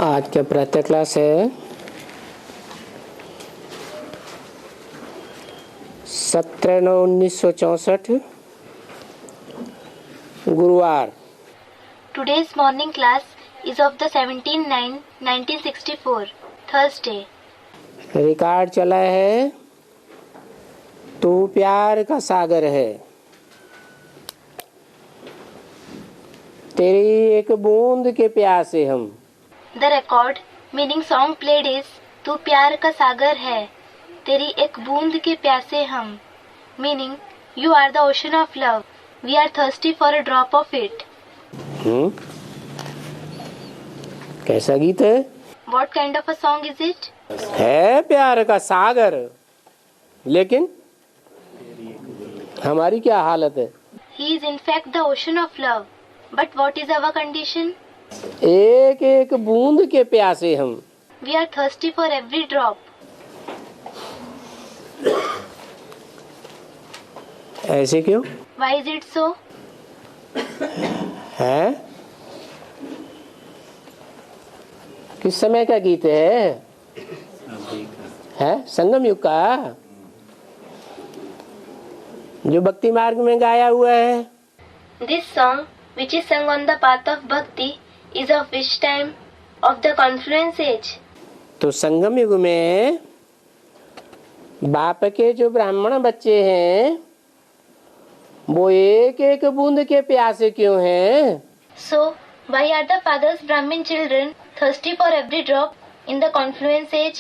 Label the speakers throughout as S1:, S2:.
S1: आज का प्रातः क्लास है 17/9/1964 गुरुवार।
S2: Today's morning class is of the 17/9/1964 Thursday.
S1: Record चला है तू प्यार का सागर है, तेरी एक बूंद के प्यासे हम।
S2: The record meaning song played is तू प्यार का सागर है, तेरी एक बूंद के प्यासे हम, meaning you are the ocean of love, we are thirsty for a drop of it.
S1: कैसा गीत है?
S2: What kind of a song is it?
S1: है प्यार का सागर, लेकिन हमारी क्या हालत है?
S2: He is in fact the ocean of love, but what is our condition?
S1: एक एक बूंद के प्यासे हम।
S2: We are thirsty for every drop.
S1: ऐसे क्यों
S2: Why is it so?
S1: है? किस समय का गीत है? संगम युग का, जो भक्ति मार्ग में गाया हुआ है।
S2: This song, which is sung on the path of bhakti, is of which time? Of the confluence age.
S1: तो संगम युग में बाप के जो ब्राह्मण बच्चे हैं वो एक एक बूंद के प्यासे क्यों हैं?
S2: So, why are the father's Brahmin children thirsty for every drop in the confluence age?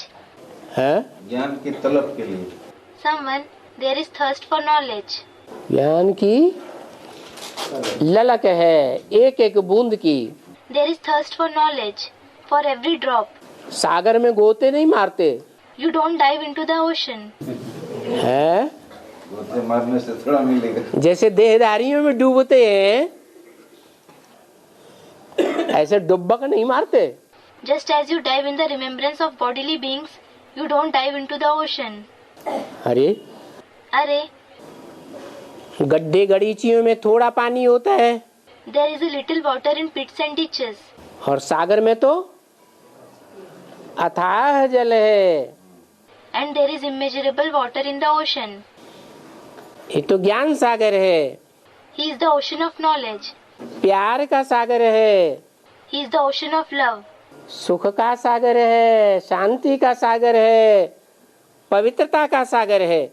S1: है?
S3: ज्ञान की तलब के लिए।
S2: Someone, there is thirst for knowledge.
S1: ज्ञान की ललक है, एक एक बूंद की।
S2: There is thirst for knowledge, for every drop.
S1: सागर में गोते नहीं मारते।
S2: You don't dive into the ocean.
S1: है?
S3: गोते मारने से थोड़ा मिलेगा।
S1: जैसे देहदारियों में डूबते हैं ऐसे डुब्बक नहीं मारते।
S2: Just as you dive in the remembrance of bodily beings, you don't dive into the ocean.
S1: अरे गड्ढे गड़ीचियों में थोड़ा पानी होता है,
S2: there is a little water in pits and ditches.
S1: और सागर में तो अथाह जल है।
S2: And there is immeasurable water in the ocean.
S1: ये तो ज्ञान सागर है,
S2: He is the ocean of knowledge.
S1: प्यार का सागर है,
S2: He is the ocean of love.
S1: सुख का सागर है, शांति का सागर है, पवित्रता का सागर है।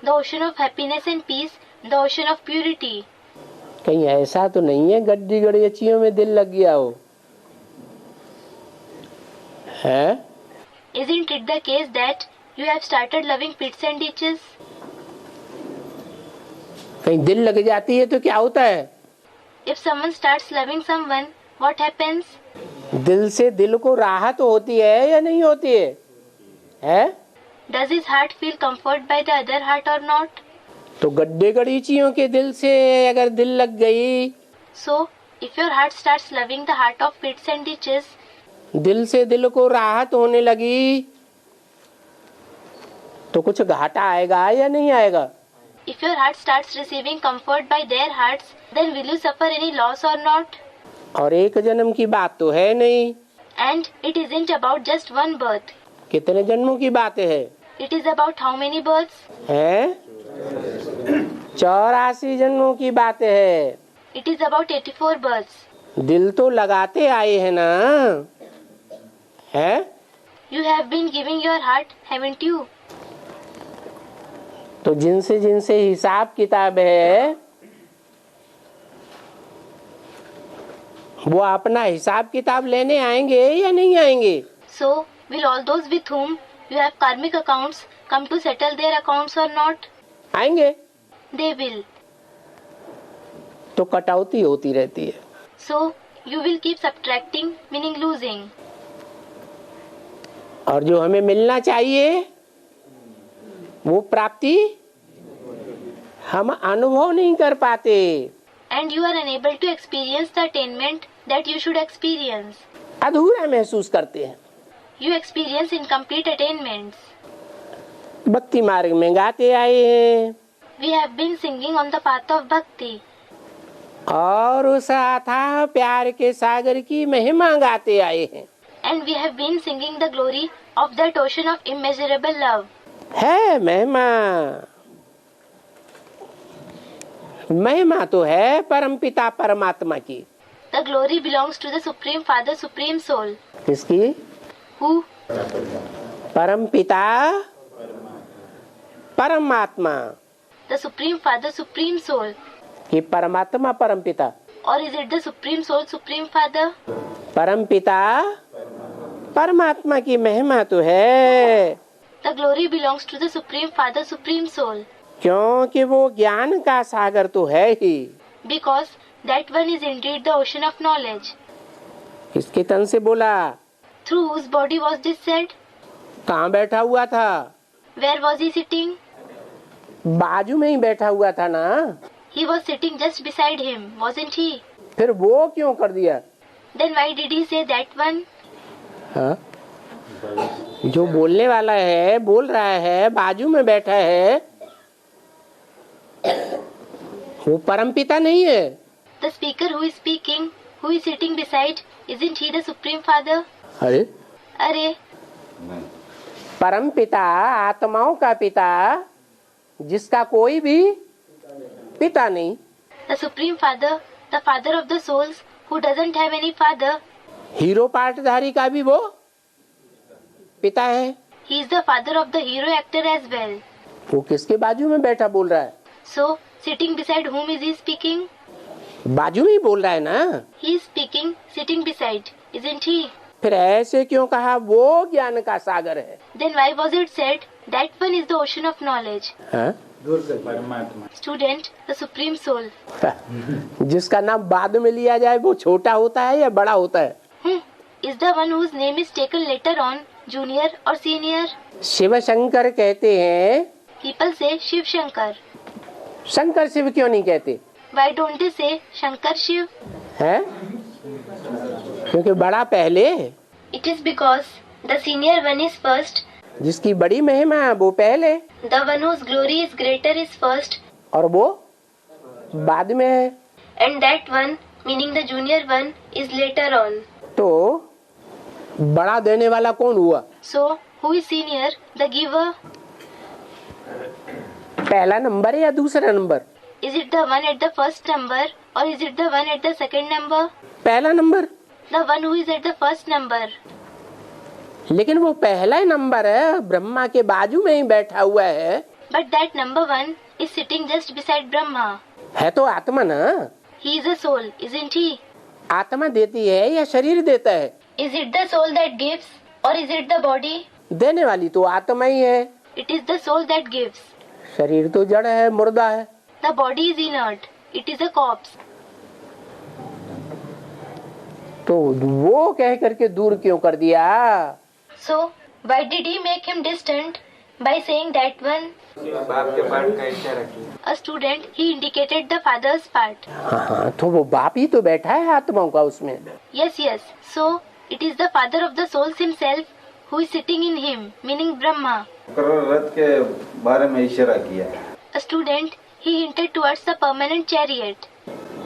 S2: The ocean of happiness and peace, the ocean of purity.
S1: कहीं ऐसा तो नहीं है गड्ढी गड़ीचियों में दिल लग गया हो? है?
S2: Isn't it the case that you have started loving pits and ditches?
S1: कहीं दिल लग जाती है तो क्या होता है?
S2: If someone starts loving someone, what happens?
S1: दिल से दिल को राहत होती है या नहीं होती है? है?
S2: Does his heart feel comfort by the other heart or not?
S1: तो गड्ढे गड़ीचियों के दिल से अगर दिल लग गई,
S2: So, if your heart starts loving the heart of pits and ditches,
S1: दिल से दिल को राहत होने लगी, तो कुछ घाटा आएगा या नहीं आएगा?
S2: if your heart starts receiving comfort by their hearts, then will you suffer any loss or not?
S1: और एक जन्म की बात तो है नहीं,
S2: And it isn't about just one birth.
S1: कितने जन्मों की बात है?
S2: It is about how many births?
S1: हैं? 84 जन्मों की बात है।
S2: It is about 84 births.
S1: दिल तो लगाते आए हैं ना? है?
S2: You have been giving your heart, haven't you?
S1: तो जिनसे जिनसे हिसाब किताब है वो अपना हिसाब किताब लेने आएंगे या नहीं आएंगे?
S2: So, will all those with whom you have karmic accounts come to settle their accounts or not?
S1: आएंगे।
S2: They will.
S1: तो कटौती होती रहती है।
S2: So, you will keep subtracting, meaning losing.
S1: और जो हमें मिलना चाहिए वो प्राप्ति हम अनुभव नहीं कर पाते।
S2: And you are unable to experience the attainment that you should experience.
S1: अधूरा महसूस करते हैं।
S2: You experience incomplete attainments.
S1: भक्ति मार्ग में गाते आए हैं
S2: We have been singing on the path of bhakti.
S1: और उस अथाह प्यार के सागर की महिमा गाते आए हैं।
S2: and we have been singing the glory of that ocean of immeasurable love.
S1: है महिमा, महिमा तो है परम पिता परमात्मा की।
S2: The glory belongs to the Supreme Father, Supreme Soul.
S1: किसकी?
S2: Who?
S1: परम पिता परमात्मा
S2: The Supreme Father, Supreme Soul.
S1: कि परमात्मा परम पिता?
S2: Or is it the Supreme Soul, Supreme Father?
S1: परम पिता परमात्मा की महिमा तो है।
S2: The glory belongs to the Supreme Father, Supreme Soul.
S1: क्योंकि वो ज्ञान का सागर तो है ही।
S2: Because that one is indeed the ocean of knowledge.
S1: किसके तन से बोला?
S2: Through whose body was this said?
S1: कहाँ बैठा हुआ था?
S2: Where was he sitting?
S1: बाजू में ही बैठा हुआ था ना।
S2: He was sitting just beside him, wasn't he?
S1: फिर वो क्यों कर दिया?
S2: Then why did he say that one?
S1: हाँ? जो बोलने वाला है, बोल रहा है, बाजू में बैठा है, वो परमपिता नहीं है।
S2: The speaker who is speaking, who is sitting beside, isn't he the Supreme Father?
S1: अरे
S2: अरे,
S3: नहीं,
S1: परमपिता आत्माओं का पिता, जिसका कोई भी पिता नहीं।
S2: the Supreme Father, the Father of the souls, who doesn't have any father.
S1: Hero पार्टधारी का भी वो पिता है।
S2: He is the father of the hero actor as well.
S1: वो किसके बाजू में बैठा बोल रहा है?
S2: So, sitting beside whom is he speaking?
S1: बाजू में ही बोल रहा है ना।
S2: He is speaking, sitting beside, isn't he?
S1: फिर ऐसे क्यों कहा वो ज्ञान का सागर है?
S2: Then why was it said that one is the ocean of knowledge?
S1: हाँ?
S2: Student, the Supreme Soul.
S1: जिसका नाम बाद में लिया जाए वो छोटा होता है या बड़ा होता है?
S2: Is the one whose name is taken later on junior or senior?
S1: Shiv Shankar कहते हैं।
S2: People say Shiv Shankar.
S1: Shankar Shiv क्यों नहीं कहते?
S2: Why don't they say Shankar Shiv?
S1: है? क्योंकि बड़ा पहले,
S2: It is because the senior one is first,
S1: जिसकी बड़ी महिमा है वो पहले,
S2: the one whose glory is greater is first,
S1: और वो बाद में है।
S2: and that one, meaning the junior one, is later on.
S1: तो बड़ा देने वाला कौन हुआ?
S2: So, who is senior? The giver.
S1: पहला नंबर या दूसरा number?
S2: Is it the one at the first number or is it the one at the second number?
S1: पहला number.
S2: The one who is at the first number.
S1: लेकिन वो पहला ही number है, ब्रह्मा के बाजू में ही बैठा हुआ है।
S2: But that number one is sitting just beside Brahma.
S1: है तो आत्मा ना।
S2: He is a soul, isn't he?
S1: आत्मा देती है या शरीर देता है?
S2: Is it the soul that gives or is it the body?
S1: देने वाली तो आत्मा ही है।
S2: It is the soul that gives.
S1: शरीर तो जड़ है, मुर्दा है।
S2: The body is inert. It is a corpse.
S1: तो वो कह करके दूर क्यों कर दिया?
S2: So, why did he make him distant by saying that one?
S3: बाप के पाठ का इशारा किया।
S2: A student, he indicated the father's part.
S1: हाँ, तो वो बाप ही तो बैठा है आत्माओं का उसमें।
S2: Yes, yes. So, it is the father of the souls himself who is sitting in him, meaning Brahma.
S3: मुकर्रर रथ के बारे में इशारा किया।
S2: A student, he hinted towards the permanent chariot.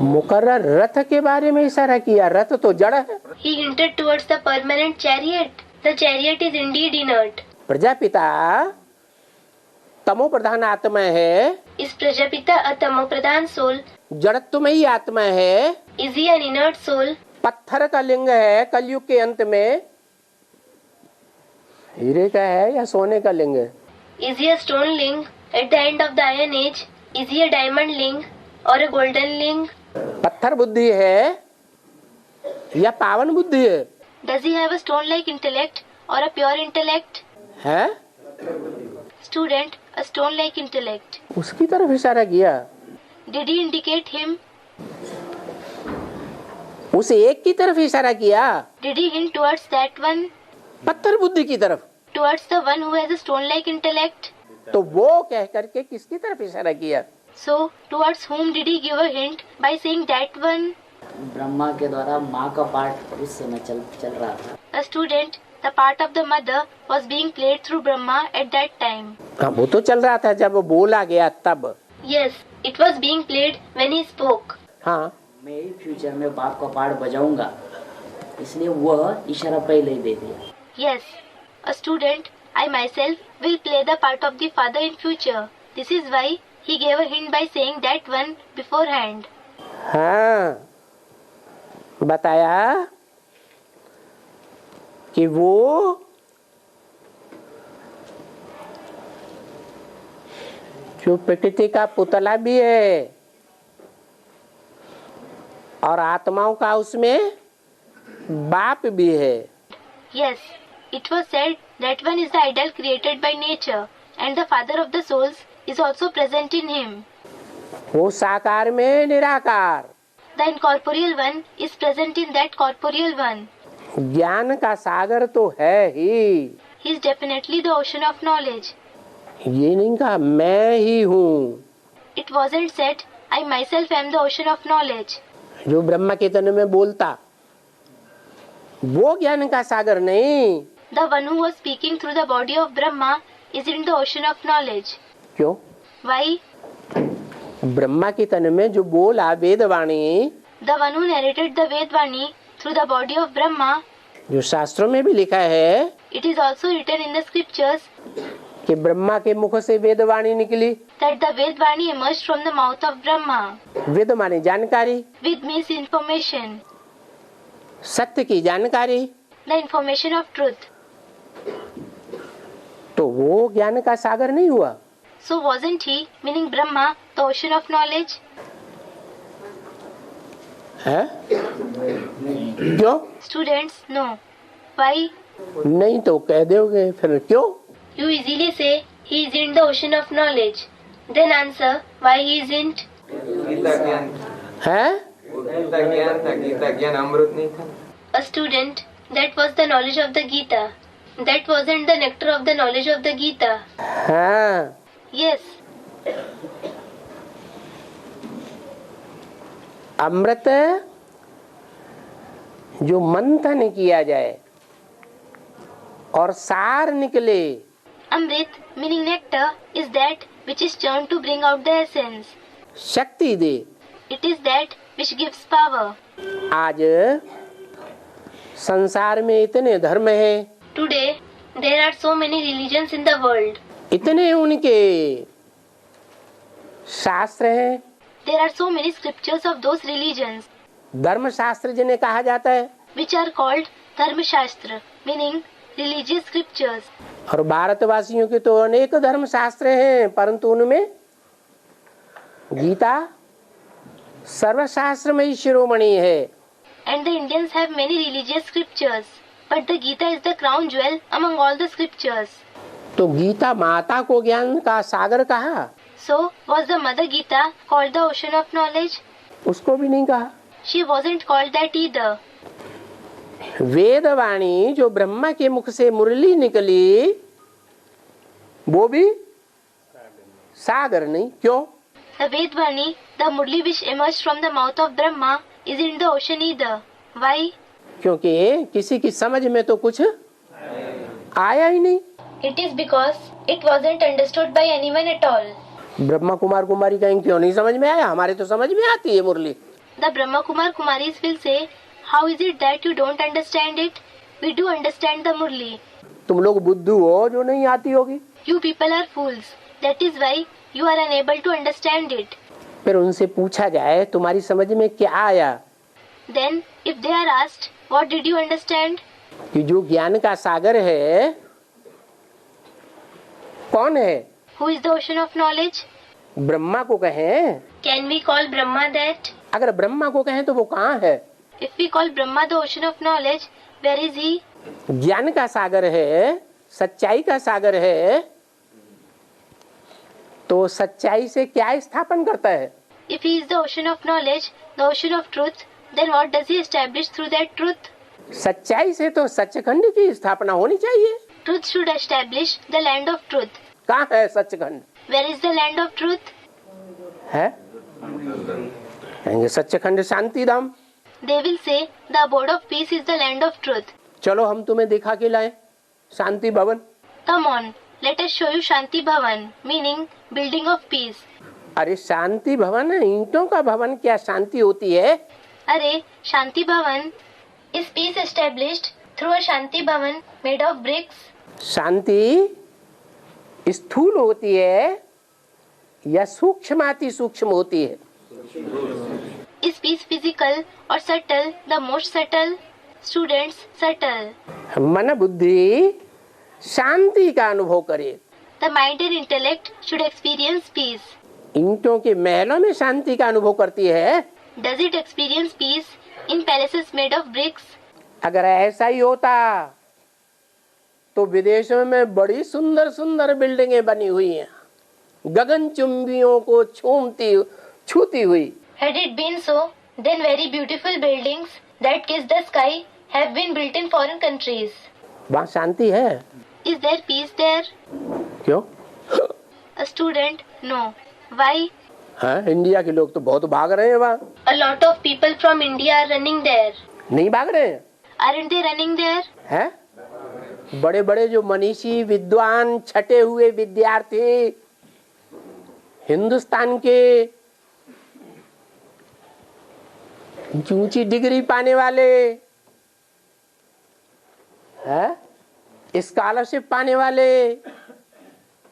S1: मुकर्रर रथ के बारे में इशारा किया। रथ तो जड़ है।
S2: He hinted towards the permanent chariot. The chariot is indeed inert.
S1: Prajapita तमो प्रधान आत्मा है।
S2: Is Prajapita a tamo pradhan soul?
S1: जड़त्व में ही आत्मा है।
S2: Is he an inert soul?
S1: पत्थर का लिंग है कलयुग के अंत में। हीरे का है या सोने का लिंग है?
S2: Is he a stone ling at the end of the Iron Age? Is he a diamond ling or a golden ling?
S1: पत्थर बुद्धि है या पावन बुद्धि है?
S2: Does he have a stone-like intellect or a pure intellect?
S1: है?
S2: Student, a stone-like intellect.
S1: उसकी तरफ इशारा किया।
S2: Did he indicate him?
S1: उस एक की तरफ इशारा किया।
S2: Did he hint towards that one?
S1: पत्थर बुद्धि की तरफ।
S2: Towards the one who has a stone-like intellect?
S1: तो वो कह करके किसकी तरफ इशारा किया?
S2: So, towards whom did he give a hint by saying that one?
S4: Brahma के द्वारा माँ का पाठ उस समय चल रहा था।
S2: A student, the part of the mother was being played through Brahma at that time.
S1: हाँ, वो तो चल रहा था जब वो बोला गया तब।
S2: Yes, it was being played when he spoke.
S1: हाँ,
S4: मैं ही फ्यूचर में बाप का पाठ बजाऊंगा। इसलिए वह इशारा पहले ही दे दिया।
S2: Yes, a student, I myself will play the part of the father in future. This is why he gave a hint by saying that one beforehand.
S1: हाँ, बताया कि वो जो प्रकृति का पुतला भी है और आत्माओं का उसमें बाप भी है।
S2: Yes, it was said that one is the idol created by nature and the father of the souls is also present in him.
S1: वो साकार में निराकार,
S2: The incorporeal one is present in that corporeal one.
S1: ज्ञान का सागर तो है ही।
S2: He is definitely the ocean of knowledge.
S1: ये नहीं कहा मैं ही हूँ।
S2: It wasn't said, I myself am the ocean of knowledge.
S1: जो ब्रह्म के तन में बोलता वो ज्ञान का सागर नहीं।
S2: The one who was speaking through the body of Brahma is in the ocean of knowledge.
S1: क्यों?
S2: Why?
S1: ब्रह्मा के तन में जो बोला वेदवाणी,
S2: The one who narrated the Vedvani through the body of Brahma,
S1: जो शास्त्रों में भी लिखा है
S2: it is also written in the scriptures
S1: कि ब्रह्मा के मुख से वेदवाणी निकली।
S2: that the Vedvani emerged from the mouth of Brahma.
S1: वेद माने जानकारी,
S2: With means information,
S1: सत्य की जानकारी।
S2: the information of truth.
S1: तो वो ज्ञान का सागर नहीं हुआ।
S2: So wasn't he, meaning Brahma, the ocean of knowledge?
S1: है? क्यों?
S2: Students, no. Why?
S1: नहीं तो कह दोगे फिर क्यों?
S2: You easily say he is in the ocean of knowledge. Then answer why he isn't.
S3: Gita ज्ञान
S1: है?
S3: गीता ज्ञान था, गीता ज्ञान अमृत नहीं था।
S2: A student, that was the knowledge of the Gita. That wasn't the nectar of the knowledge of the Gita.
S1: हाँ,
S2: Yes,
S1: अमृत जो मंथन किया जाए और सार निकले,
S2: Amrit, meaning nectar, is that which is churned to bring out the essence.
S1: शक्ति दे।
S2: It is that which gives power.
S1: आज संसार में इतने धर्म हैं,
S2: Today, there are so many religions in the world.
S1: इतने उनके शास्त्र हैं,
S2: There are so many scriptures of those religions,
S1: धर्म शास्त्र जिन्हें कहा जाता है,
S2: which are called Dharma Shastra, meaning religious scriptures.
S1: और भारतवासियों के तो अनेक धर्म शास्त्र हैं, परंतु उनमें गीता सर्वशास्त्र में शिरोमणि है।
S2: And the Indians have many religious scriptures, but the Gita is the crown jewel among all the scriptures.
S1: तो गीता माता को ज्ञान का सागर कहा,
S2: So, was the Mother Gita called the ocean of knowledge?
S1: उसको भी नहीं कहा।
S2: She wasn't called that either.
S1: वेदवाणी जो ब्रह्मा के मुख से मुरली निकली वो भी सागर नहीं। क्यों?
S2: The Vedvani, the Murli which emerged from the mouth of Brahma, isn't the ocean either. Why?
S1: क्योंकि किसी की समझ में तो कुछ आया ही नहीं।
S2: It is because it wasn't understood by anyone at all.
S1: Brahma Kumar कुमारी कहेंगे क्यों नहीं समझ में आया, हमारे तो समझ में आती है मुरली।
S2: The Brahma Kumar Kumaris will say, how is it that you don't understand it? We do understand the Murli.
S1: तुम लोग बुद्धू हो जो नहीं आती होगी।
S2: You people are fools. That is why you are unable to understand it.
S1: फिर उनसे पूछा जाए तुम्हारी समझ में क्या आया,
S2: Then, if they are asked, what did you understand?
S1: कि जो ज्ञान का सागर है कौन है?
S2: Who is the ocean of knowledge?
S1: Brahma को कहें।
S2: Can we call Brahma that?
S1: अगर ब्रह्मा को कहें तो वो कहाँ है?
S2: If we call Brahma the ocean of knowledge, where is he?
S1: ज्ञान का सागर है, सच्चाई का सागर है, तो सच्चाई से क्या स्थापन करता है?
S2: If he is the ocean of knowledge, the ocean of truth, then what does he establish through that truth?
S1: सच्चाई से तो सचखंड की स्थापना होनी चाहिए।
S2: Truth should establish the land of truth.
S1: कहाँ है Sachkhand?
S2: Where is the land of truth?
S1: है? कहेंगे सचखंड शांति धाम।
S2: They will say the abode of peace is the land of truth.
S1: चलो हम तुम्हें दिखा के लाए शांति भवन।
S2: Come on, let us show you Shanti Bhavan, meaning building of peace.
S1: अरे शांति भवन ईंटों का भवन, क्या शांति होती है?
S2: अरे, Shanti Bhavan Is peace established through a Shanti Bhavan made of bricks?
S1: शांति स्थूल होती है या सूक्ष्माति सूक्ष्म होती है?
S2: Is peace physical or subtle? The most subtle. Students, subtle.
S1: मन बुद्धि शांति का अनुभव करे।
S2: The mind and intellect should experience peace.
S1: ईंटों के महलों में शांति का अनुभव करती है।
S2: Does it experience peace in palaces made of bricks?
S1: अगर ऐसा ही होता तो विदेशों में बड़ी सुंदर सुंदर बिल्डिंगें बनी हुई हैं, गगनचुंबियों को छूती हुई।
S2: Had it been so, then very beautiful buildings that kiss the sky have been built in foreign countries.
S1: वहाँ शांति है?
S2: Is there peace there?
S1: क्यों?
S2: A student, no. Why?
S1: हाँ, इंडिया के लोग तो बहुत भाग रहे हैं वहाँ।
S2: A lot of people from India are running there.
S1: नहीं भाग रहे हैं?
S2: Aren't they running there?
S1: हैं? बड़े बड़े जो मनीषी विद्वान छटे हुए विद्यार्थी हिंदुस्तान के ऊंची डिग्री पाने वाले हैं, स्कॉलरशिप पाने वाले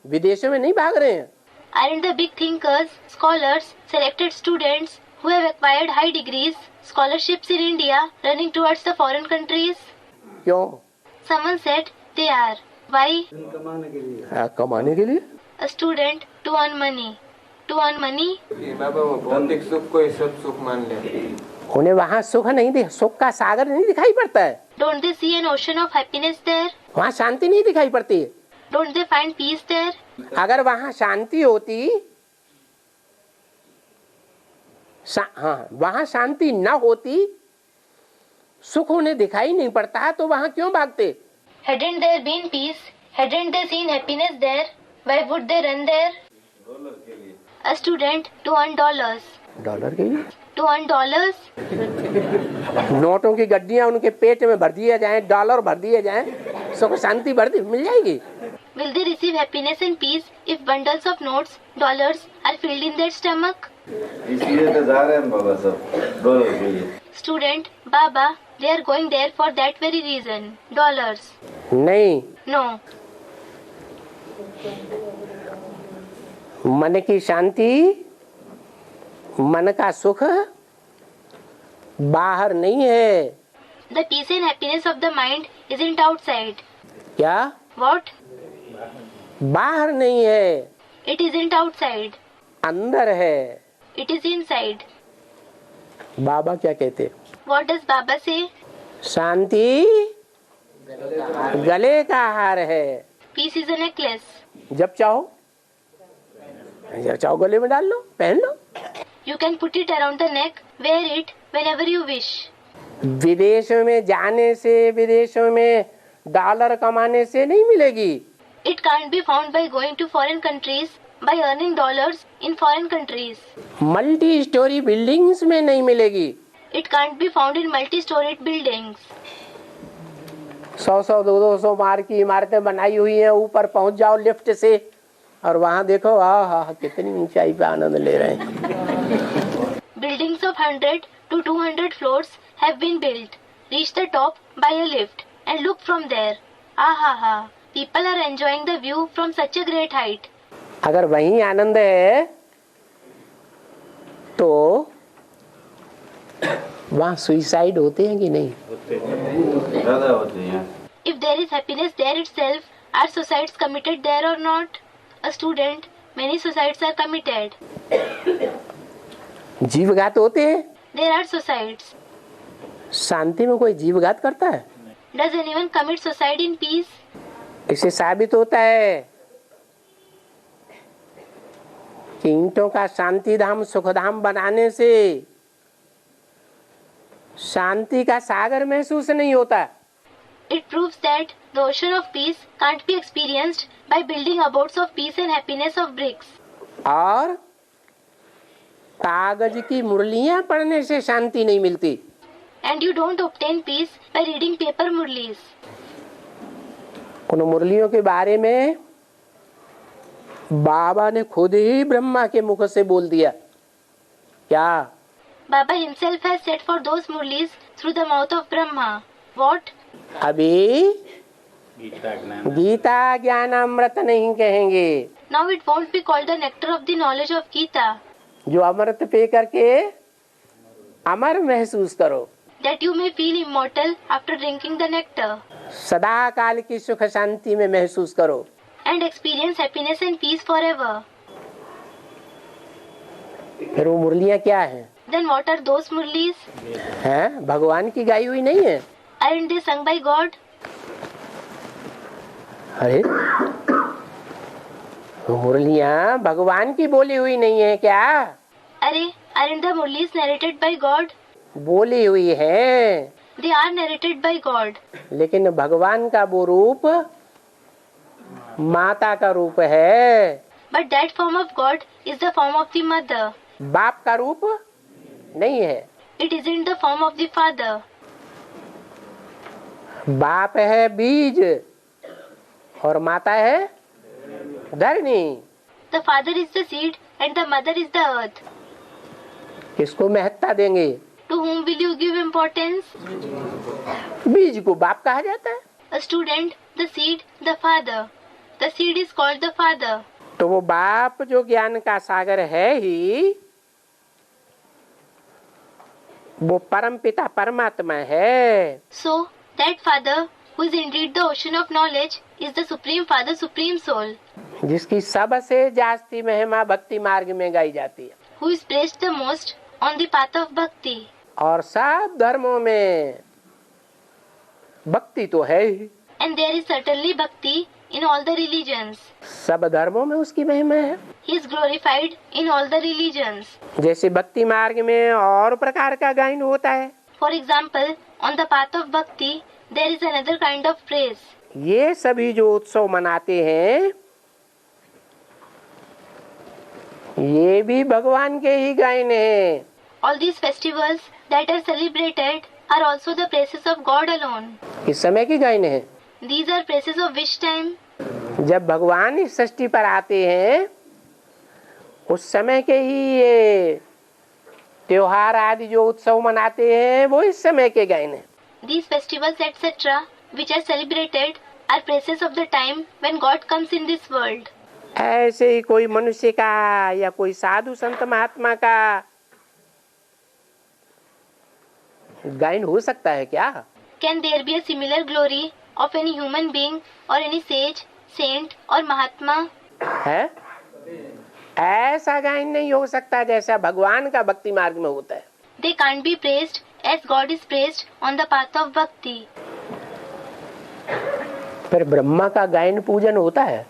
S1: विदेशों में नहीं भाग रहे हैं?
S2: Aren't the big thinkers, scholars, selected students who have acquired high degrees, scholarships in India running towards the foreign countries?
S1: क्यों?
S2: Someone said they are. Why?
S1: हाँ, कमाने के लिए।
S2: A student, to earn money. To earn money?
S3: कि बाबा वो भौतिक सुख को ही सब सुख मान ले।
S1: उन्हें वहाँ सुख नहीं दिख, सुख का सागर नहीं दिखाई पड़ता है।
S2: Don't they see an ocean of happiness there?
S1: वहाँ शांति नहीं दिखाई पड़ती है।
S2: Don't they find peace there?
S1: अगर वहाँ शांति होती, हाँ, वहाँ शांति न होती, सुख उन्हें दिखाई नहीं पड़ता, तो वहाँ क्यों भागते?
S2: Hadn't there been peace? Hadn't they seen happiness there? Why would they run there? A student, to earn dollars.
S1: Dollar के लिए?
S2: To earn dollars?
S1: नोटों की गड्डियाँ उनके पेट में भर दिए जाएं, डॉलर भर दिए जाएं, सुख शांति मिल जाएगी।
S2: Will they receive happiness and peace if bundles of notes, dollars are filled in their stomach?
S5: इसलिए तो जा रहे हैं बाबा सब डॉलर के लिए।
S2: Student, Baba, they are going there for that very reason. Dollars.
S1: नहीं,
S2: No.
S1: मन की शांति, मन का सुख बाहर नहीं है।
S2: The peace and happiness of the mind isn't outside.
S1: क्या?
S2: What?
S1: बाहर नहीं है,
S2: It isn't outside.
S1: अंदर है।
S2: It is inside.
S1: बाबा क्या कहते?
S2: What does Baba say?
S1: शांति गले का हार है।
S2: Peace is a necklace.
S1: जब चाहो गले में डाल लो, पहन लो।
S2: You can put it around the neck, wear it whenever you wish.
S1: विदेशों में जाने से, विदेशों में डॉलर कमाने से नहीं मिलेगी।
S2: It can't be found by going to foreign countries, by earning dollars in foreign countries.
S1: Multi storey buildings में नहीं मिलेगी।
S2: It can't be found in multi-storied buildings.
S1: 100 200 मार की इमारतें बनाई हुई हैं, ऊपर पहुंच जाओ लिफ्ट से और वहां देखो, आहा कितनी ऊंचाई पे आनंद ले रहे हैं।
S2: Buildings of 100 to 200 floors have been built. Reach the top by a lift and look from there. Ahaha! People are enjoying the view from such a great height.
S1: अगर वहीं आनंद है तो वहाँ सुइसाइड होते हैं कि नहीं?
S5: ज़्यादा होते हैं।
S2: If there is happiness there itself, are suicides committed there or not? A student, many suicides are committed.
S1: जीवघात होते हैं?
S2: There are suicides.
S1: शांति में कोई जीवघात करता है?
S2: Does anyone commit suicide in peace?
S1: इससे साबित होता है कि ईंटों का शांति धाम सुख धाम बनाने से शांति का सागर महसूस नहीं होता।
S2: It proves that the ocean of peace can't be experienced by building abodes of peace and happiness of bricks.
S1: और कागज की मुरलियां पढ़ने से शांति नहीं मिलती।
S2: And you don't obtain peace by reading paper murlis.
S1: उन मुरलियों के बारे में बाबा ने खुद ही ब्रह्मा के मुख से बोल दिया। क्या?
S2: Baba himself has said for those murlis through the mouth of Brahma. What?
S1: अभी गीता ज्ञानामृत नहीं कहेंगे।
S2: Now it won't be called the nectar of the knowledge of Gita,
S1: जो अमृत पी करके अमर महसूस करो,
S2: that you may feel immortal after drinking the nectar
S1: सदा काल की सुख शांति में महसूस करो।
S2: and experience happiness and peace forever.
S1: फिर वो मुरलियाँ क्या हैं?
S2: Then what are those murlis?
S1: हैं? भगवान की गाई हुई नहीं है?
S2: Aren't they sung by God?
S1: अरे वो मुरलियाँ भगवान की बोली हुई नहीं है क्या?
S2: अरे, aren't the murlis narrated by God?
S1: बोली हुई है,
S2: They are narrated by God.
S1: लेकिन भगवान का वो रूप माता का रूप है,
S2: But that form of God is the form of the mother.
S1: बाप का रूप नहीं है।
S2: It isn't the form of the father.
S1: बाप है बीज और माता है धरनी।
S2: The father is the seed and the mother is the earth.
S1: किसको महत्ता देंगे?
S2: To whom will you give importance?
S1: बीज को बाप कहा जाता है,
S2: A student, the seed, the father. The seed is called the father.
S1: तो वो बाप जो ज्ञान का सागर है ही, वो परम पिता परमात्मा है।
S2: So, that father, who is indeed the ocean of knowledge, is the supreme father, supreme soul,
S1: जिसकी सबसे जास्ती महिमा भक्ति मार्ग में गाई जाती है,
S2: who is praised the most on the path of bhakti.
S1: और सब धर्मों में भक्ति तो है ही,
S2: And there is certainly bhakti in all the religions.
S1: सब धर्मों में उसकी महिमा है।
S2: He is glorified in all the religions.
S1: जैसे भक्ति मार्ग में और प्रकार का गायन होता है,
S2: For example, on the path of bhakti, there is another kind of praise.
S1: ये सभी जो उत्सव मनाते हैं ये भी भगवान के ही गायन है।
S2: All these festivals that are celebrated are also the praises of God alone.
S1: इस समय की गायन है।
S2: These are praises of which time?
S1: जब भगवान इस सृष्टि पर आते हैं उस समय के ही ये त्योहार आदि जो उत्सव मनाते हैं वो इस समय के गायन है।
S2: These festivals etc. which are celebrated are praises of the time when God comes in this world.
S1: ऐसे ही कोई मनुष्य का या कोई साधु संत महात्मा का गायन हो सकता है क्या?
S2: Can there be a similar glory of any human being or any sage, saint or mahatma?
S1: है? ऐसा गायन नहीं हो सकता जैसा भगवान का भक्ति मार्ग में होता है।
S2: They can't be praised as God is praised on the path of bhakti.
S1: फिर ब्रह्मा का गायन पूजन होता है?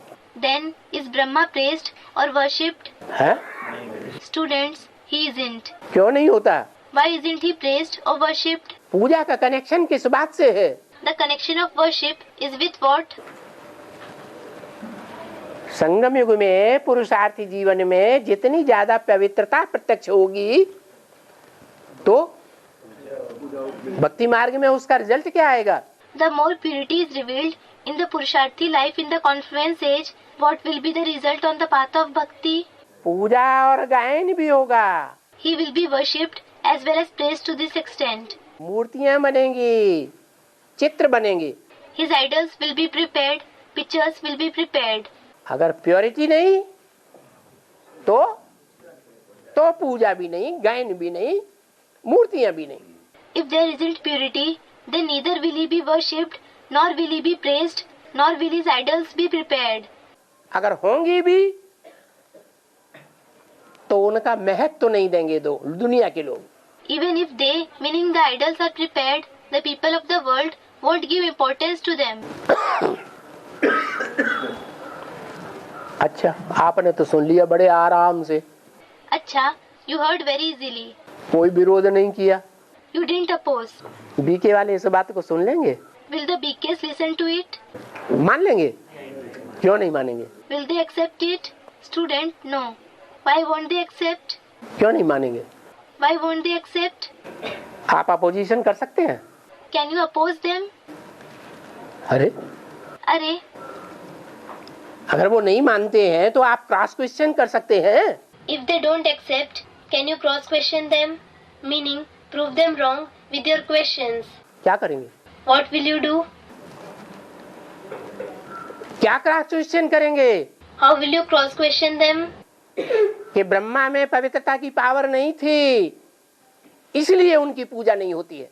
S2: Then is Brahma praised or worshipped?
S1: है?
S2: Students, he isn't.
S1: क्यों नहीं होता?
S2: Why isn't he praised or worshipped?
S1: पूजा का कनेक्शन किस बात से है?
S2: The connection of worship is with what?
S1: संगम युग में पुरुषार्थी जीवन में जितनी ज्यादा पवित्रता प्रत्यक्ष होगी तो भक्ति मार्ग में उसका रिजल्ट क्या आएगा?
S2: The more purity is revealed in the Purusharthi life in the confluence age, what will be the result on the path of bhakti?
S1: पूजा और गायन भी होगा,
S2: He will be worshipped as well as praised to this extent.
S1: मूर्तियां बनेंगी, चित्र बनेंगे।
S2: His idols will be prepared, pictures will be prepared.
S1: अगर purity नहीं तो पूजा भी नहीं, गायन भी नहीं, मूर्तियां भी नहीं।
S2: If there isn't purity, then neither will he be worshipped, nor will he be praised, nor will his idols be prepared.
S1: अगर होंगी भी तो उनका महत्व तो नहीं देंगे दो दुनिया के लोग।
S2: Even if they, meaning the idols, are prepared, the people of the world won't give importance to them.
S1: अच्छा, आपने तो सुन लिया बड़े आराम से,
S2: अच्छा, you heard very easily.
S1: कोई विरोध नहीं किया।
S2: You didn't oppose.
S1: बीके वाले इस बात को सुन लेंगे,
S2: Will the BKs listen to it?
S1: मान लेंगे, क्यों नहीं मानेंगे?
S2: Will they accept it? Student, no. Why won't they accept?
S1: क्यों नहीं मानेंगे?
S2: Why won't they accept?
S1: आप अपोजिशन कर सकते हैं?
S2: Can you oppose them?
S1: अरे
S2: अरे,
S1: अगर वो नहीं मानते हैं तो आप क्रॉस क्वेश्चन कर सकते हैं।
S2: if they don't accept, can you cross question them? Meaning, prove them wrong with your questions.
S1: क्या करेंगे?
S2: What will you do?
S1: क्या क्रॉस क्वेश्चन करेंगे?
S2: How will you cross question them?
S1: कि ब्रह्मा में पवित्रता की पावर नहीं थी, इसलिए उनकी पूजा नहीं होती है।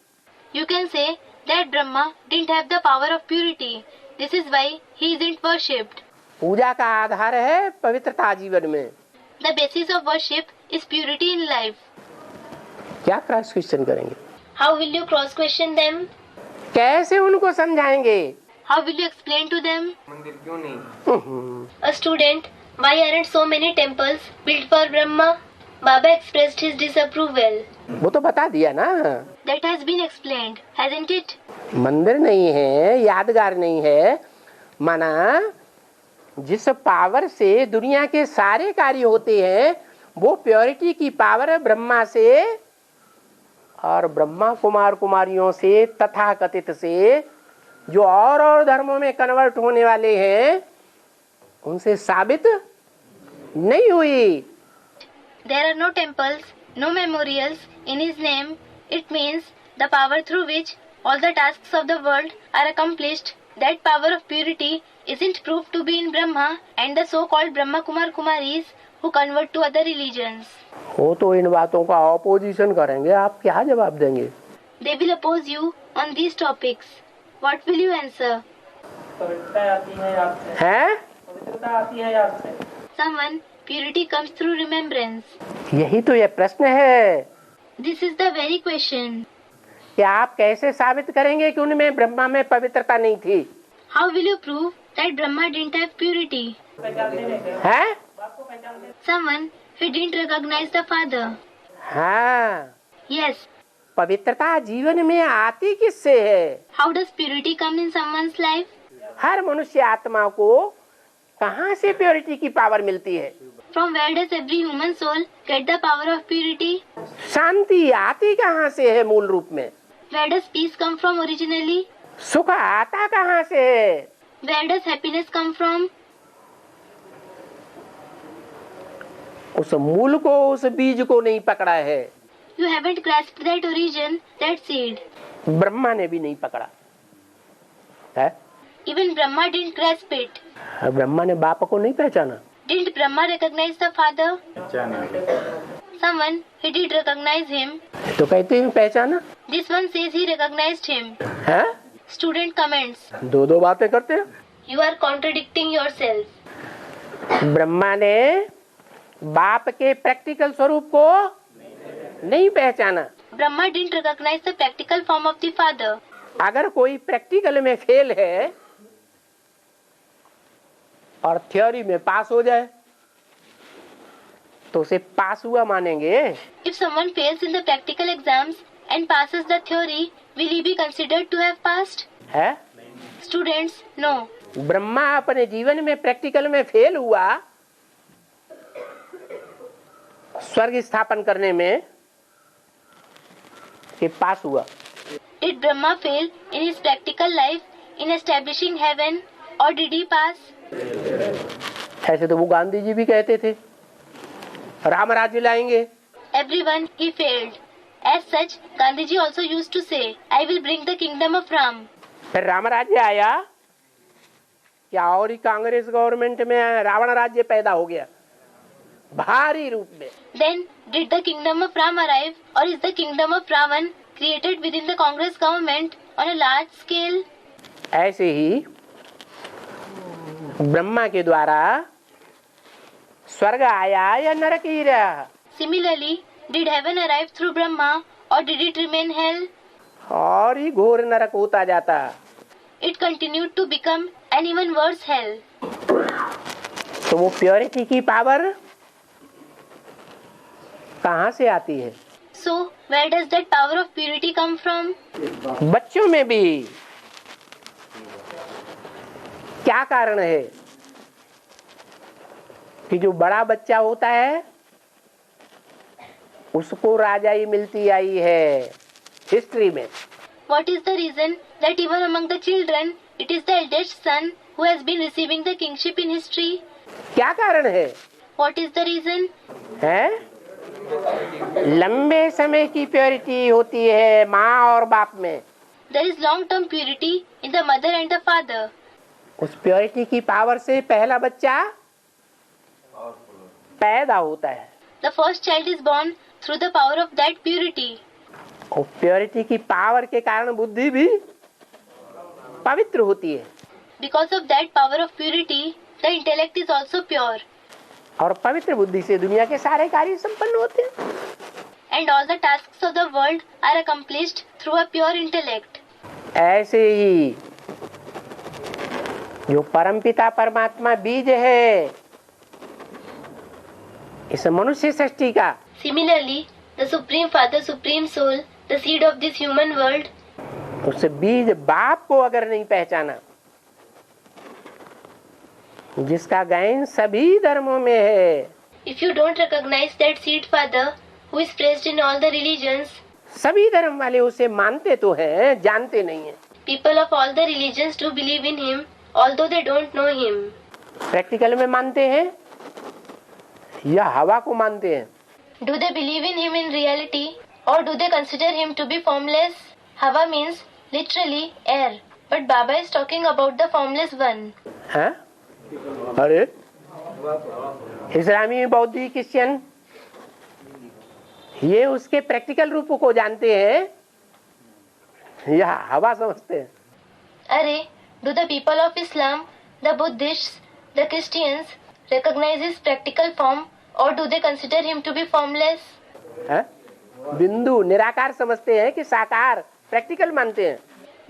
S2: You can say that Brahma didn't have the power of purity. This is why he isn't worshipped.
S1: पूजा का आधार है पवित्रता जीवन में।
S2: The basis of worship is purity in life.
S1: क्या क्रॉस क्वेश्चन करेंगे?
S2: How will you cross question them?
S1: कैसे उनको समझाएंगे?
S2: How will you explain to them?
S3: मंदिर क्यों नहीं?
S2: A student, why aren't so many temples built for Brahma? Baba expressed his disapproval.
S1: वो तो बता दिया ना।
S2: That has been explained, hasn't it?
S1: मंदिर नहीं है, यादगार नहीं है, माना जिस पावर से दुनिया के सारे कार्य होते हैं वो प्योरिटी की पावर है ब्रह्मा से और ब्रह्मा कुमार कुमारियों से तथा कथित से जो और धर्मों में कन्वर्ट होने वाले हैं उनसे साबित नहीं हुई।
S2: There are no temples, no memorials in his name. It means the power through which all the tasks of the world are accomplished. That power of purity isn't proved to be in Brahma and the so-called Brahma Kumar Kumaris who convert to other religions.
S1: वो तो इन बातों का opposition करेंगे, आप क्या जवाब देंगे?
S2: They will oppose you on these topics. What will you answer?
S1: हैं?
S2: Someone, purity comes through remembrance.
S1: यही तो ये प्रश्न है
S2: This is the very question.
S1: कि आप कैसे साबित करेंगे कि उनमें ब्रह्मा में पवित्रता नहीं थी?
S2: How will you prove that Brahma didn't have purity?
S1: हैं?
S2: Someone, he didn't recognize the Father.
S1: हाँ,
S2: Yes.
S1: पवित्रता जीवन में आती किससे है?
S2: How does purity come in someone's life?
S1: हर मनुष्य आत्मा को कहाँ से प्योरिटी की पावर मिलती है?
S2: From where does every human soul get the power of purity?
S1: शांति आती कहाँ से है मूल रूप में?
S2: Where does peace come from originally?
S1: सुख आता कहाँ से है?
S2: Where does happiness come from?
S1: उस मूल को, उस बीज को नहीं पकड़ा है।
S2: You haven't grasped that origin, that seed.
S1: Brahma ने भी नहीं पकड़ा है।
S2: Even Brahma didn't grasp it.
S1: Brahma ने बाप को नहीं पहचाना।
S2: Didn't Brahma recognize the Father? Someone, he did recognize him.
S1: तो कहते हैं पहचाना
S2: This one says he recognized him.
S1: है?
S2: Student comments.
S1: दो बातें करते हैं।
S2: You are contradicting yourself.
S1: Brahma ने बाप के प्रैक्टिकल स्वरूप को नहीं पहचाना।
S2: Brahma didn't recognize the practical form of the Father.
S1: अगर कोई प्रैक्टिकल में फेल है और थ्योरी में पास हो जाए तो उसे पास हुआ मानेंगे।
S2: If someone fails in the practical exams and passes the theory, will he be considered to have passed?
S1: है?
S2: Students, no.
S1: ब्रह्मा अपने जीवन में प्रैक्टिकल में फेल हुआ स्वर्ग स्थापन करने में कि पास हुआ।
S2: Did Brahma fail in his practical life in establishing heaven, or did he pass?
S1: ऐसे तो वो गांधी जी भी कहते थे राम राज्य लाएंगे।
S2: Everyone, he failed. As such, Gandhiji also used to say, I will bring the kingdom of Ram.
S1: फिर राम राज्य आया क्या और ही कांग्रेस गवर्नमेंट में रावण राज्य पैदा हो गया भारी रूप में।
S2: Then, did the kingdom of Ram arrive, or is the kingdom of Ravan created within the Congress government on a large scale?
S1: ऐसे ही ब्रह्मा के द्वारा स्वर्ग आया या नरक ही रहा?
S2: Similarly, did heaven arrive through Brahma, or did it remain hell?
S1: और ही घोर नरक होता जाता।
S2: It continued to become an even worse hell.
S1: तो वो प्योरिटी की पावर कहाँ से आती है?
S2: So, where does that power of purity come from?
S1: बच्चों में भी क्या कारण है कि जो बड़ा बच्चा होता है उसको राजाई मिलती आई है हिस्ट्री में।
S2: What is the reason that even among the children, it is the eldest son who has been receiving the kingship in history?
S1: क्या कारण है?
S2: What is the reason?
S1: है लंबे समय की प्योरिटी होती है माँ और बाप में।
S2: There is long-term purity in the mother and the father.
S1: उस प्योरिटी की पावर से पहला बच्चा पैदा होता है।
S2: The first child is born through the power of that purity.
S1: और प्योरिटी की पावर के कारण बुद्धि भी पवित्र होती है।
S2: Because of that power of purity, the intellect is also pure.
S1: और पवित्र बुद्धि से दुनिया के सारे कार्य संपन्न होते हैं।
S2: And all the tasks of the world are accomplished through a pure intellect.
S1: ऐसे ही जो परमपिता परमात्मा बीज है इस मनुष्य सृष्टि का,
S2: Similarly, the Supreme Father, Supreme Soul, the seed of this human world,
S1: उस बीज बाप को अगर नहीं पहचाना, जिसका गायन सभी धर्मों में है,
S2: if you don't recognize that seed father who is praised in all the religions,
S1: सभी धर्म वाले उसे मानते तो हैं, जानते नहीं हैं।
S2: people of all the religions do believe in him, although they don't know him.
S1: Practical में मानते हैं या हवा को मानते हैं?
S2: Do they believe in him in reality, or do they consider him to be formless? Hava means literally air, but Baba is talking about the formless one.
S1: हैं? अरे इस्लामी, बौद्धी, क्रिश्चियन ये उसके प्रैक्टिकल रूप को जानते हैं या हवा समझते हैं?
S2: Are, do the people of Islam, the Buddhists, the Christians recognize his practical form, or do they consider him to be formless?
S1: हैं? बिंदु निराकार समझते हैं कि साकार प्रैक्टिकल मानते हैं?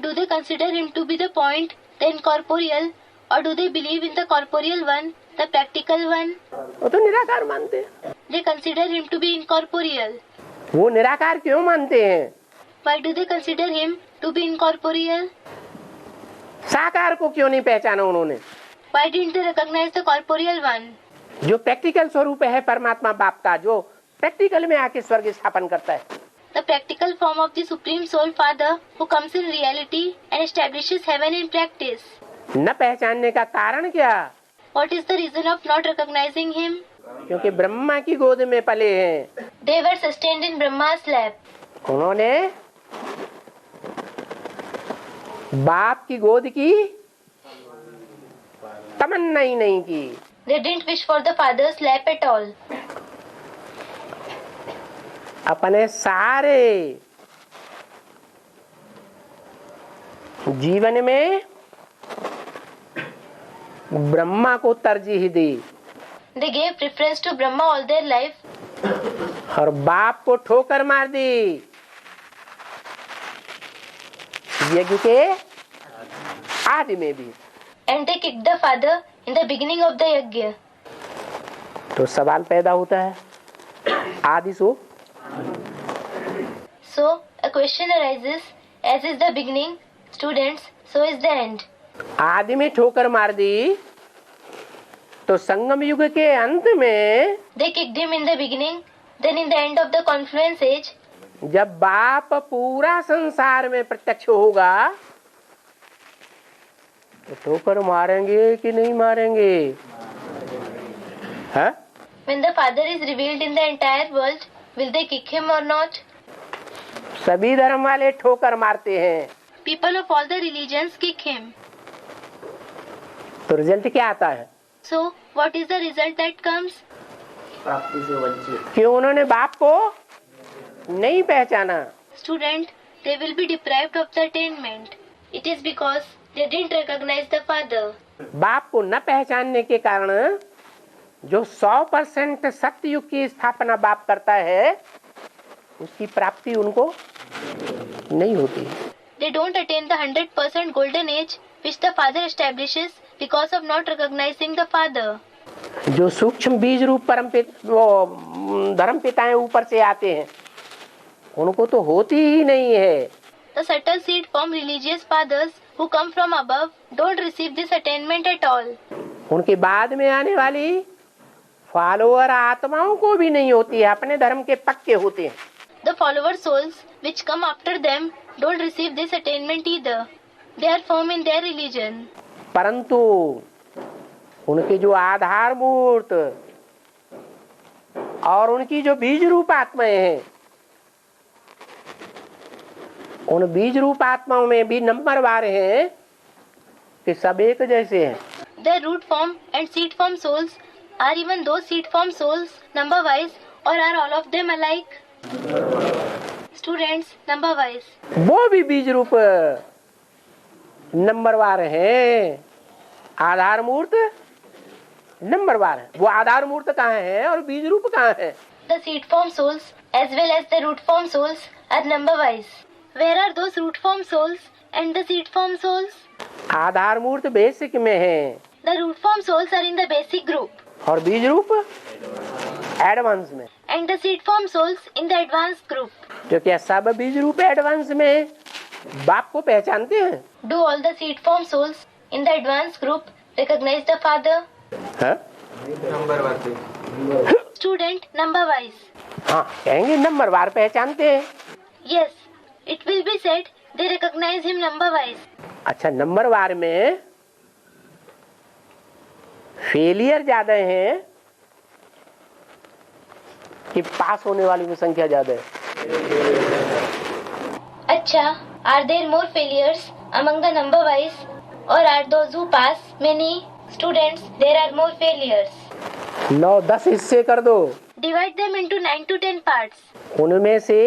S2: Do they consider him to be the point, the incorporeal, or do they believe in the corporeal one, the practical one?
S1: वो तो निराकार मानते हैं।
S2: They consider him to be incorporeal.
S1: वो निराकार क्यों मानते हैं?
S2: Why do they consider him to be incorporeal?
S1: साकार को क्यों नहीं पहचाना उन्होंने?
S2: Why didn't they recognize the corporeal one?
S1: जो प्रैक्टिकल स्वरूप है परमात्मा बाप का, जो प्रैक्टिकल में आके स्वर्ग स्थापन करता है,
S2: The practical form of the Supreme Soul Father who comes in reality and establishes heaven in practice.
S1: न पहचानने का कारण क्या?
S2: What is the reason of not recognizing him?
S1: क्योंकि ब्रह्मा की गोद में पले हैं।
S2: They were sustained in Brahma's lap.
S1: उन्होंने बाप की गोद की तमन्ना ही नहीं की।
S2: They didn't wish for the father's lap at all.
S1: अपने सारे जीवन में ब्रह्मा को तरजीह दी
S2: They gave preference to Brahma all their life,
S1: और बाप को ठोकर मार दी यज्ञ के आदि में भी।
S2: and they kicked the father in the beginning of the yajna.
S1: तो सवाल पैदा होता है, आदि सो
S2: So a question arises: as is the beginning, students, so is the end.
S1: आदि में ठोकर मार दी तो संगम युग के अंत में
S2: They kicked him in the beginning, then in the end of the confluence age,
S1: जब बाप पूरा संसार में प्रत्यक्ष होगा तो ठोकर मारेंगे कि नहीं मारेंगे? है?
S2: when the father is revealed in the entire world, will they kick him or not?
S1: सभी धर्म वाले ठोकर मारते हैं,
S2: People of all the religions kick him.
S1: तो रिजल्ट क्या आता है?
S2: So what is the result that comes?
S4: प्राप्ति से वंचित।
S1: क्यों उन्होंने बाप को नहीं पहचाना?
S2: Student, they will be deprived of the attainment. It is because they didn't recognize the father.
S1: बाप को न पहचानने के कारण जो 100% सत्य युग की स्थापना बाप करता है उसकी प्राप्ति उनको नहीं होती।
S2: They don't attain the 100% golden age which the father establishes because of not recognizing the father.
S1: जो सूक्ष्म बीज रूप धर्म पिताएं ऊपर से आते हैं उनको तो होती ही नहीं है।
S2: The subtle seed form religious fathers who come from above don't receive this attainment at all.
S1: उनके बाद में आने वाली फॉलोअर आत्माओं को भी नहीं होती है, अपने धर्म के पक्के होते हैं।
S2: The follower souls which come after them don't receive this attainment either. They are firm in their religion.
S1: परंतु उनके जो आधारभूत और उनकी जो बीज रूप आत्माएं हैं, उन बीज रूप आत्माओं में भी नंबरवार हैं कि सब एक जैसे हैं।
S2: The root form and seed form souls are even those seed form souls number wise, or are all of them alike? Students, number wise.
S1: वो भी बीज रूप नंबरवार हैं। आधार मूर्त नंबरवार है। वो आधार मूर्त कहाँ है और बीज रूप कहाँ है?
S2: The seed form souls as well as the root form souls are number wise. Where are those root form souls and the seed form souls?
S1: आधार मूर्त बेसिक में है
S2: The root form souls are in the basic group
S1: और बीज रूप advance में।
S2: and the seed form souls in the advanced group.
S1: जो क्या सब बीज रूप एडवांस में बाप को पहचानते हैं?
S2: Do all the seed form souls in the advanced group recognize the father?
S1: हाँ?
S3: नंबर वाले
S2: Student, number wise.
S1: हाँ, कहेंगे नंबरवार पहचानते हैं।
S2: Yes, it will be said they recognize him number wise.
S1: अच्छा, नंबरवार में फेलियर ज्यादा हैं कि पास होने वाली में संख्या ज्यादा है?
S2: Acha, are there more failures among the number wise, or are those who pass many? Students, there are more failures.
S1: 9-10 हिस्से कर दो,
S2: Divide them into 9 to 10 parts.
S1: उनमें से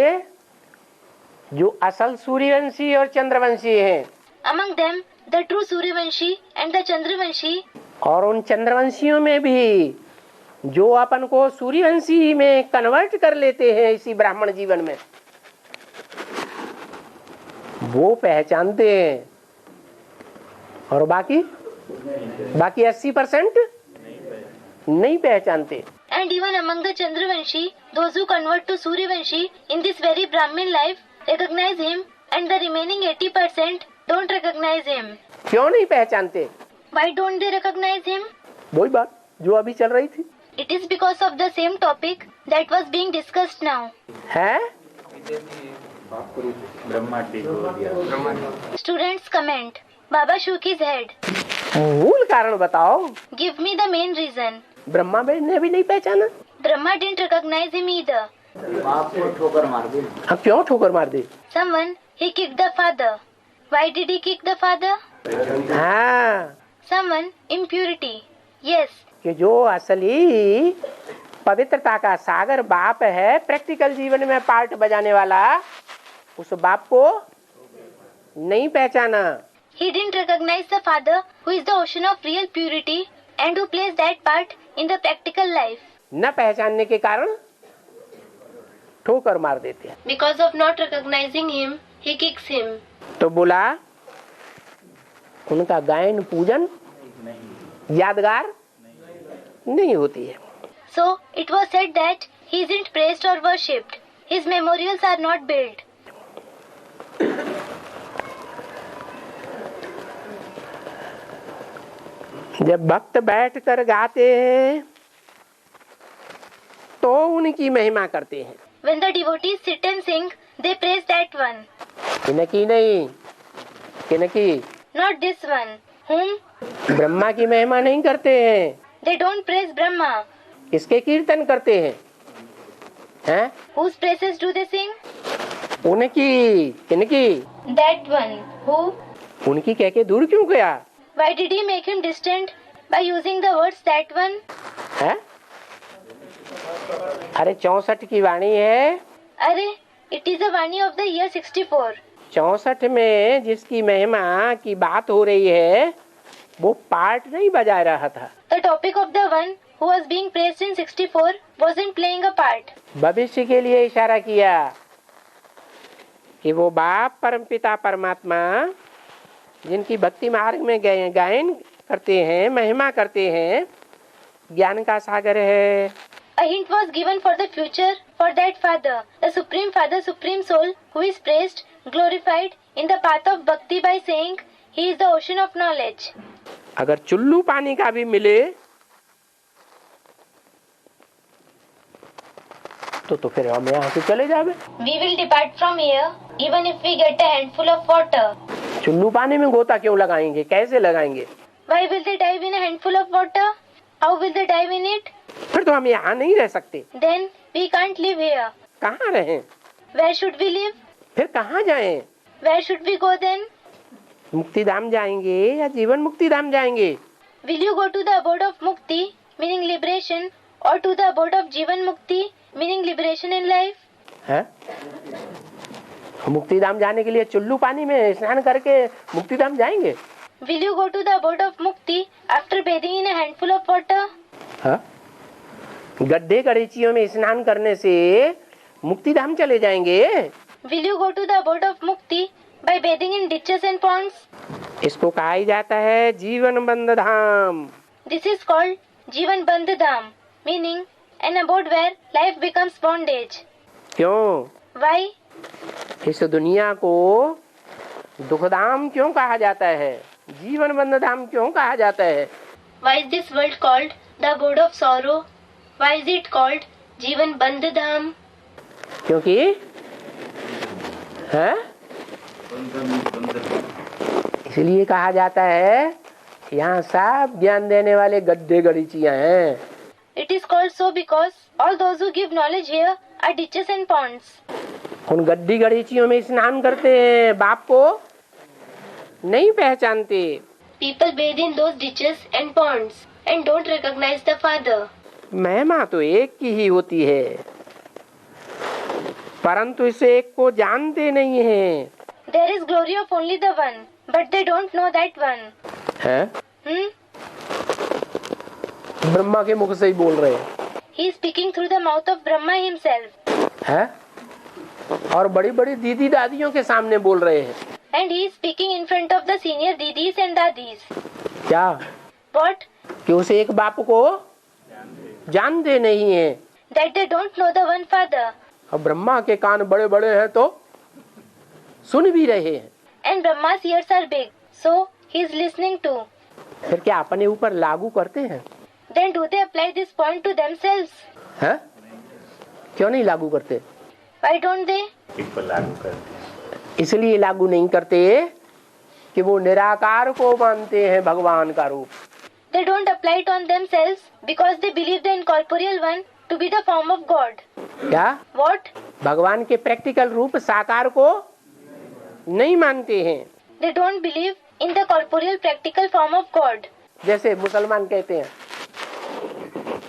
S1: जो असल सूर्यवंशी और चंद्रवंशी हैं
S2: Among them, the true Suryavanshi and the Chandravanshi,
S1: और उन चंद्रवंशियों में भी जो अपन को सूर्यवंशी में कन्वर्ट कर लेते हैं इसी ब्राह्मण जीवन में, वो पहचानते हैं। और बाकी 80% नहीं पहचानते।
S2: and even among the Chandravanshi, those who convert to Suryavanshi in this very Brahmin life recognize him, and the remaining 80% don't recognize him.
S1: क्यों नहीं पहचानते?
S2: Why don't they recognize him?
S1: वही बात जो अभी चल रही थी
S2: It is because of the same topic that was being discussed now.
S1: है।
S2: Students comment. Baba shook his head.
S1: मूल कारण बताओ।
S2: Give me the main reason.
S1: Brahma ने भी नहीं पहचाना।
S2: Brahma didn't recognize him either.
S4: बाप को ठोकर मार दी।
S1: अब क्यों ठोकर मार दी?
S2: Someone, he kicked the father. Why did he kick the father?
S1: हाँ,
S2: Someone, impurity. Yes,
S1: कि जो असली पवित्रता का सागर बाप है, प्रैक्टिकल जीवन में पार्ट बजाने वाला, उस बाप को नहीं पहचाना।
S2: he didn't recognize the father who is the ocean of real purity and who plays that part in the practical life.
S1: न पहचानने के कारण ठोकर मार देते हैं।
S2: Because of not recognizing him, he kicks him.
S1: तो बोला उनका गायन पूजन यादगार नहीं होती है।
S2: So, it was said that he isn't praised or worshipped. His memorials are not built.
S1: जब भक्त बैठ कर गाते हैं तो उनकी महिमा करते हैं।
S2: When the devotees sit and sing, they praise that one.
S1: किनकी नहीं, किनकी
S2: Not this one. Whom?
S1: Brahma की महिमा नहीं करते हैं।
S2: They don't praise Brahma.
S1: किसके कीर्तन करते हैं? हैं?
S2: Whose praises do they sing?
S1: उनकी, किनकी?
S2: That one. Who?
S1: उनकी कह के दूर क्यों गया?
S2: Why did he make him distant by using the words that one?
S1: है? अरे 64 की वाणी है।
S2: अरे, it is a Vani of the year 64.
S1: 64 में जिसकी महिमा की बात हो रही है वो पार्ट नहीं बजा रहा था।
S2: The topic of the one who was being praised in 64 wasn't playing a part.
S1: भविष्य के लिए इशारा किया कि वो बाप परमपिता परमात्मा जिनकी भक्ति मार्ग में गायन करते हैं, महिमा करते हैं, ज्ञान का सागर है।
S2: A hint was given for the future for that Father, the Supreme Father, Supreme Soul, who is praised, glorified in the path of bhakti by saying, He is the ocean of knowledge.
S1: अगर चुल्लू पानी का भी मिले तो फिर हम यहाँ से चले जावे।
S2: We will depart from here even if we get a handful of water.
S1: चुल्लू पानी में गोता क्यों लगाएंगे? कैसे लगाएंगे?
S2: Why will they dive in a handful of water? How will they dive in it?
S1: फिर तो हम यहाँ नहीं रह सकते।
S2: Then we can't live here.
S1: कहाँ रहें?
S2: Where should we live?
S1: फिर कहाँ जाएं?
S2: Where should we go then?
S1: मुक्ति धाम जाएंगे या जीवन मुक्ति धाम जाएंगे?
S2: Will you go to the abode of Mukti, meaning liberation, or to the abode of Jivan Mukti, meaning liberation in life?
S1: है? मुक्ति धाम जाने के लिए चुल्लू पानी में स्नान करके मुक्ति धाम जाएंगे?
S2: Will you go to the abode of Mukti after bathing in a handful of water?
S1: हाँ? गड्ढे गड़ेचियों में स्नान करने से मुक्ति धाम चले जाएंगे?
S2: Will you go to the abode of Mukti by bathing in ditches and ponds?
S1: इसको कहा ही जाता है जीवन बंध धाम।
S2: This is called Jivan Bandh Dham, meaning an abode where life becomes bondage.
S1: क्यों?
S2: Why?
S1: इस दुनिया को दुखधाम क्यों कहा जाता है? जीवन बंध धाम क्यों कहा जाता है?
S2: Why is this world called the abode of sorrow? Why is it called Jivan Bandh Dham?
S1: क्योंकि है इसलिए कहा जाता है यहाँ सब ज्ञान देने वाले गड्ढे गड़ीचियां हैं।
S2: It is called so because all those who give knowledge here are ditches and ponds.
S1: उन गड्ढी गड़ीचियों में स्नान करते हैं, बाप को नहीं पहचानते।
S2: People bathe in those ditches and ponds and don't recognize the Father.
S1: महिमा तो एक की ही होती है, परंतु इस एक को जानते नहीं हैं।
S2: There is glory of only the one, but they don't know that one.
S1: है? ब्रह्मा के मुख से ही बोल रहे हैं।
S2: He is speaking through the mouth of Brahma himself.
S1: है? और बड़ी बड़ी दीदी दादियों के सामने बोल रहे हैं।
S2: And he is speaking in front of the senior didis and dadis.
S1: क्या?
S2: What?
S1: कि उसे एक बाप को जानते नहीं है।
S2: That they don't know the one Father.
S1: और ब्रह्मा के कान बड़े बड़े हैं तो सुन भी रहे हैं।
S2: And Brahma's ears are big, so he is listening too.
S1: फिर क्या अपने ऊपर लागू करते हैं?
S2: Then do they apply this point to themselves?
S1: हैं? क्यों नहीं लागू करते?
S2: Why don't they?
S1: इसलिए लागू नहीं करते कि वो निराकार को मानते हैं भगवान का रूप।
S2: They don't apply it on themselves because they believe the incorporeal one to be the form of God.
S1: क्या?
S2: What?
S1: भगवान के प्रैक्टिकल रूप साकार को नहीं मानते हैं।
S2: They don't believe in the corporeal practical form of God.
S1: जैसे मुसलमान कहते हैं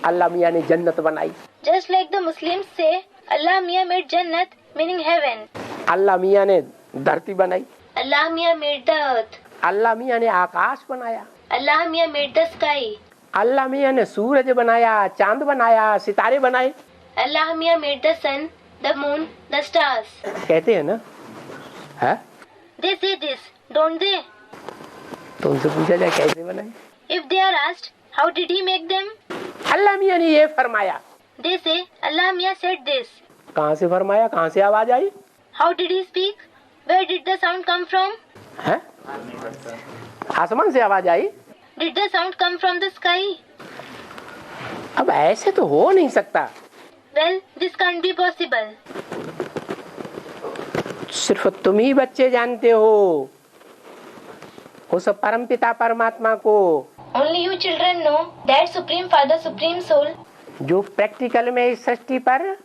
S1: अल्लाह मियाँ ने जन्नत बनाई।
S2: Just like the Muslims say, Allah Mia made Jannat, meaning heaven.
S1: अल्लाह मियाँ ने धरती बनाई।
S2: Allah Mia made the earth.
S1: अल्लाह मियाँ ने आकाश बनाया।
S2: Allah Mia made the sky.
S1: अल्लाह मियाँ ने सूरज बनाया, चांद बनाया, सितारे बनाए।
S2: Allah Mia made the sun, the moon, the stars.
S1: कहते हैं ना? है?
S2: They say this, don't they?
S1: तो उनसे पूछा जाए कैसे बनाए?
S2: If they are asked, how did he make them?
S1: अल्लाह मियाँ ने ये फरमाया।
S2: They say, Allah Mia said this.
S1: कहाँ से फरमाया? कहाँ से आवाज आई?
S2: How did he speak? Where did the sound come from?
S1: है? आसमान से आवाज आई?
S2: Did the sound come from the sky?
S1: अब ऐसे तो हो नहीं सकता।
S2: Well, this can't be possible.
S1: सिर्फ तुम ही बच्चे जानते हो उस परमपिता परमात्मा को,
S2: Only you children know that Supreme Father, Supreme Soul,
S1: जो प्रैक्टिकल में इस सृष्टि पर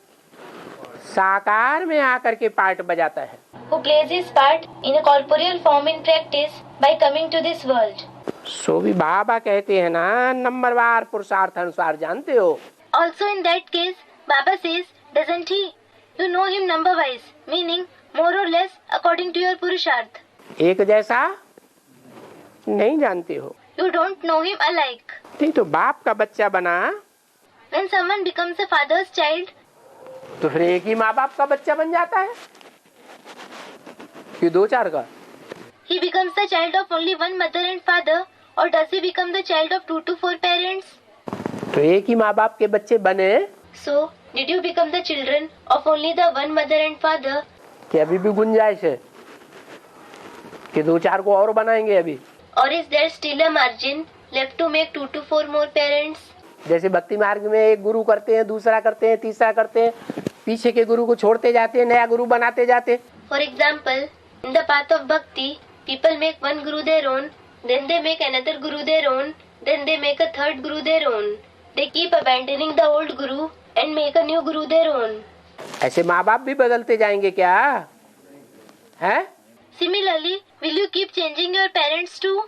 S1: साकार में आकर के पार्ट बजाता है।
S2: who plays his part in a corporeal form in practice by coming to this world.
S1: सो भी बाबा कहते हैं ना, नंबरवार पुरुषार्थ अनुसार जानते हो।
S2: Also in that case, Baba says, doesn't he? You know him number wise, meaning more or less according to your Purusharth.
S1: एक जैसा नहीं जानते हो।
S2: You don't know him alike.
S1: नहीं तो बाप का बच्चा बना
S2: When someone becomes a father's child,
S1: तो फिर एक ही माँ बाप का बच्चा बन जाता है कि दो चार का?
S2: he becomes the child of only one mother and father, or does he become the child of 2 to 4 parents?
S1: तो एक ही माँ बाप के बच्चे बने
S2: So, did you become the children of only the one mother and father?
S1: कि अभी भी गुंजाइश है कि दो चार को और बनाएंगे अभी?
S2: Or is there still a margin left to make 2 to 4 more parents?
S1: जैसे भक्ति मार्ग में एक गुरु करते हैं, दूसरा करते हैं, तीसरा करते हैं, पीछे के गुरु को छोड़ते जाते हैं, नया गुरु बनाते जाते।
S2: For example, in the path of bhakti, people make one guru their own, then they make another guru their own, then they make a third guru their own. They keep abandoning the old guru and make a new guru their own.
S1: ऐसे माँ बाप भी बदलते जाएंगे क्या है?
S2: Similarly, will you keep changing your parents too?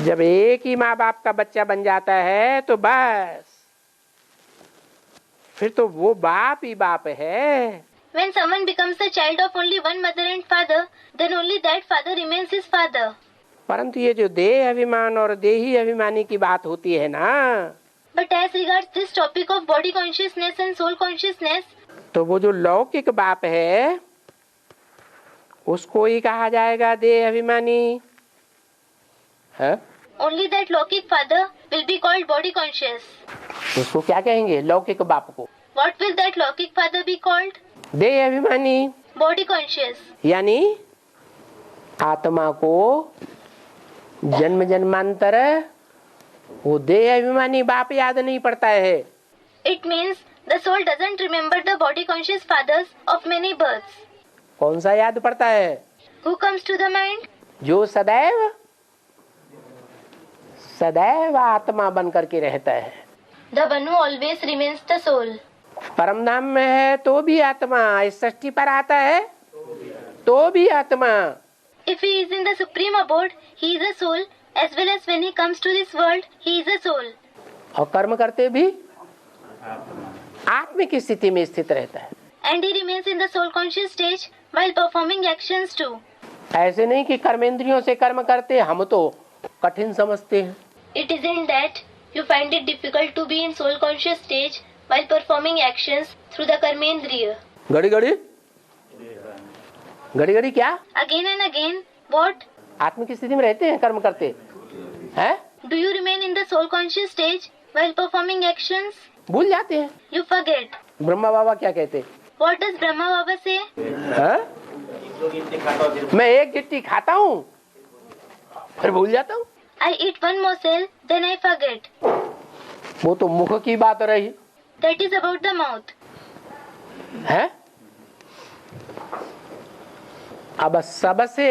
S1: जब एक ही माँ बाप का बच्चा बन जाता है तो बस फिर तो वो बाप ही बाप है।
S2: When someone becomes the child of only one mother and father, then only that father remains his father.
S1: परंतु ये जो देह अभिमान और देही अभिमानी की बात होती है ना,
S2: But as regards this topic of body consciousness and soul consciousness,
S1: तो वो जो लौकिक बाप है उसको ही कहा जाएगा देह अभिमानी है।
S2: only that Lokik father will be called body conscious.
S1: उसको क्या कहेंगे लौकिक बाप को?
S2: What will that Lokik father be called?
S1: देह अभिमानी,
S2: Body conscious.
S1: यानी आत्मा को जन्म जन्मांतर वो देह अभिमानी बाप याद नहीं पड़ता है।
S2: It means the soul doesn't remember the body conscious fathers of many births.
S1: कौन सा याद पड़ता है?
S2: Who comes to the mind?
S1: जो सदैव सदैव आत्मा बन करके रहता है।
S2: The one who always remains the soul.
S1: परम धाम में है तो भी आत्मा, इस सृष्टि पर आता है तो भी आत्मा।
S2: If he is in the supreme abode, he is a soul, as well as when he comes to this world, he is a soul.
S1: और कर्म करते भी आत्मा की स्थिति में स्थित रहता है।
S2: And he remains in the soul conscious stage while performing actions too.
S1: ऐसे नहीं कि कर्मेंद्रियों से कर्म करते, हम तो कठिन समझते हैं।
S2: It isn't that you find it difficult to be in soul conscious stage while performing actions through the karmendriya.
S1: घड़ी घड़ी घड़ी घड़ी क्या?
S2: Again and again, what?
S1: आत्मा की स्थिति में रहते हैं, कर्म करते हैं,
S2: Do you remain in the soul conscious stage while performing actions?
S1: भूल जाते हैं।
S2: You forget.
S1: ब्रह्मा बाबा क्या कहते?
S2: What does Brahma Baba say?
S1: हाँ? मैं एक गिट्टी खाता हूँ फिर भूल जाता हूँ।
S2: I eat one morsel, then I forget.
S1: वो तो मुख की बात रही
S2: That is about the mouth.
S1: है। अब सबसे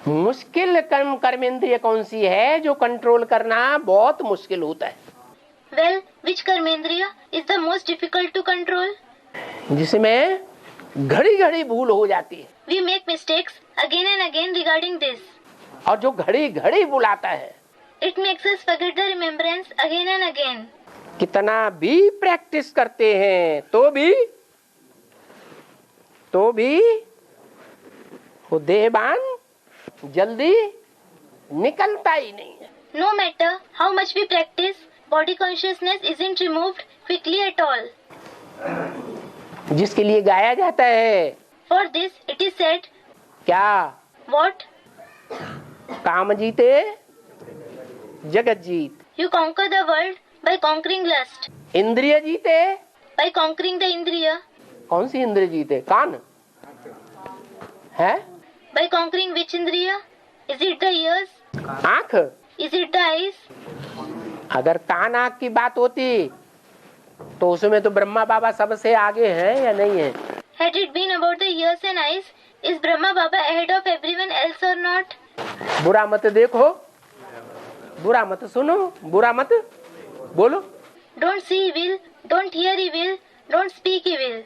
S1: मुश्किल कर्मेंद्रिय कौन सी है जो कंट्रोल करना बहुत मुश्किल होता है?
S2: Well, which karmendriya is the most difficult to control?
S1: जिसमें घड़ी घड़ी भूल हो जाती है।
S2: We make mistakes again and again regarding this.
S1: और जो घड़ी घड़ी बुलाता है,
S2: It makes us forget the remembrance again and again.
S1: कितना भी प्रैक्टिस करते हैं तो भी वो देहबान जल्दी निकलता ही नहीं है।
S2: No matter how much we practice, body consciousness isn't removed quickly at all.
S1: जिसके लिए गाया जाता है
S2: For this, it is said,
S1: क्या?
S2: what?
S1: काम जीते जगत जीत,
S2: You conquer the world by conquering lust,
S1: इंद्रिय जीते।
S2: by conquering the indriya,
S1: कौन सी इंद्रिय जीते? कान है?
S2: by conquering which indriya? Is it the ears?
S1: आंख?
S2: Is it the eyes?
S1: अगर कान आंख की बात होती तो उसमें तो ब्रह्मा बाबा सबसे आगे हैं या नहीं है?
S2: Had it been about the ears and eyes, is Brahma Baba ahead of everyone else or not?
S1: बुरा मत देखो, बुरा मत सुनो, बुरा मत बोलो।
S2: Don't see evil, don't hear evil, don't speak evil.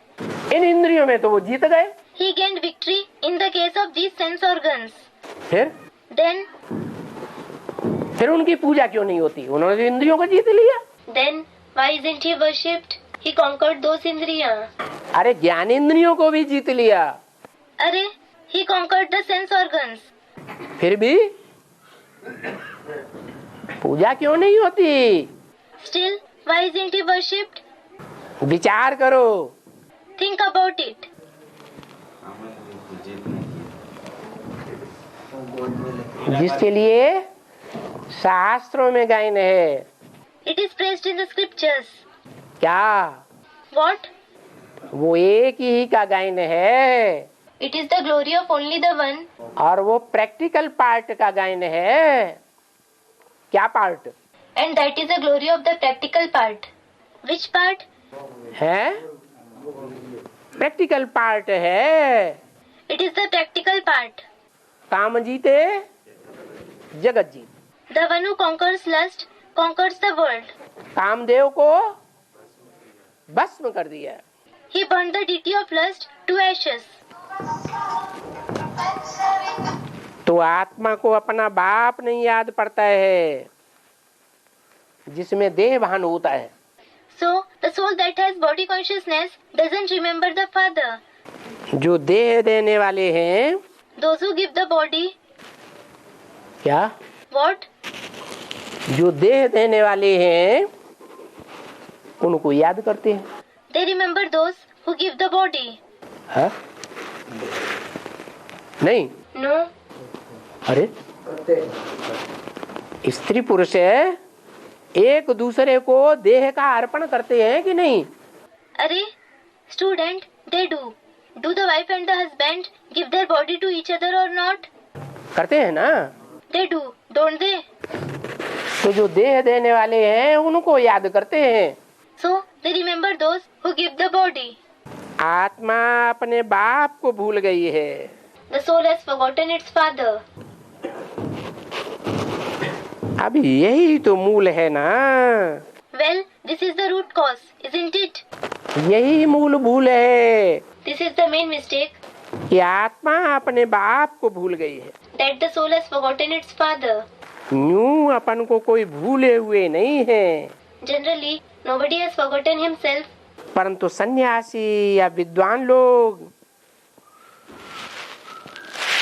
S1: इन इंद्रियों में तो वो जीत गए।
S2: He gained victory in the case of these sense organs.
S1: फिर
S2: Then
S1: उनकी पूजा क्यों नहीं होती? उन्होंने तो इंद्रियों को जीत लिया।
S2: why isn't he worshipped? He conquered those indriya.
S1: अरे ज्ञान इंद्रियों को भी जीत लिया,
S2: Arey, he conquered the sense organs.
S1: फिर भी पूजा क्यों नहीं होती?
S2: Still, why isn't he worshipped?
S1: विचार करो।
S2: Think about it.
S1: जिसके लिए शास्त्रों में गायन है।
S2: It is praised in the scriptures.
S1: क्या?
S2: What?
S1: वो एक ही का गायन है
S2: It is the glory of only the one.
S1: और वो प्रैक्टिकल पार्ट का गायन है। क्या part
S2: And that is the glory of the practical part. Which part?
S1: है? प्रैक्टिकल पार्ट है।
S2: It is the practical part.
S1: काम जीते जगत जीत।
S2: The one who conquers lust conquers the world.
S1: Kamadeva को भस्म कर दिया।
S2: He burned the deity of lust to ashes.
S1: तो आत्मा को अपना बाप नहीं याद पड़ता है जिसमें देह भान होता है।
S2: So, the soul that has body consciousness doesn't remember the father.
S1: जो देह देने वाले हैं,
S2: Those who give the body,
S1: क्या
S2: what?
S1: जो देह देने वाले हैं उनको याद करते हैं।
S2: They remember those who give the body.
S1: है? नहीं,
S2: No.
S1: अरे स्त्री पुरुष है, एक दूसरे को देह का अर्पण करते हैं कि नहीं?
S2: अरे, student, they do. Do the wife and the husband give their body to each other or not?
S1: करते हैं ना?
S2: They do, don't they?
S1: तो जो देह देने वाले हैं उनको याद करते हैं।
S2: So, they remember those who give the body.
S1: आत्मा अपने बाप को भूल गई है।
S2: The soul has forgotten its father.
S1: अब यही तो मूल है ना,
S2: Well, this is the root cause, isn't it?
S1: यही मूल भूल है
S2: This is the main mistake,
S1: कि आत्मा अपने बाप को भूल गई है।
S2: that the soul has forgotten its father.
S1: यूं अपन को कोई भूले हुए नहीं है,
S2: Generally, nobody has forgotten himself,
S1: परंतु सन्यासी या विद्वान लोग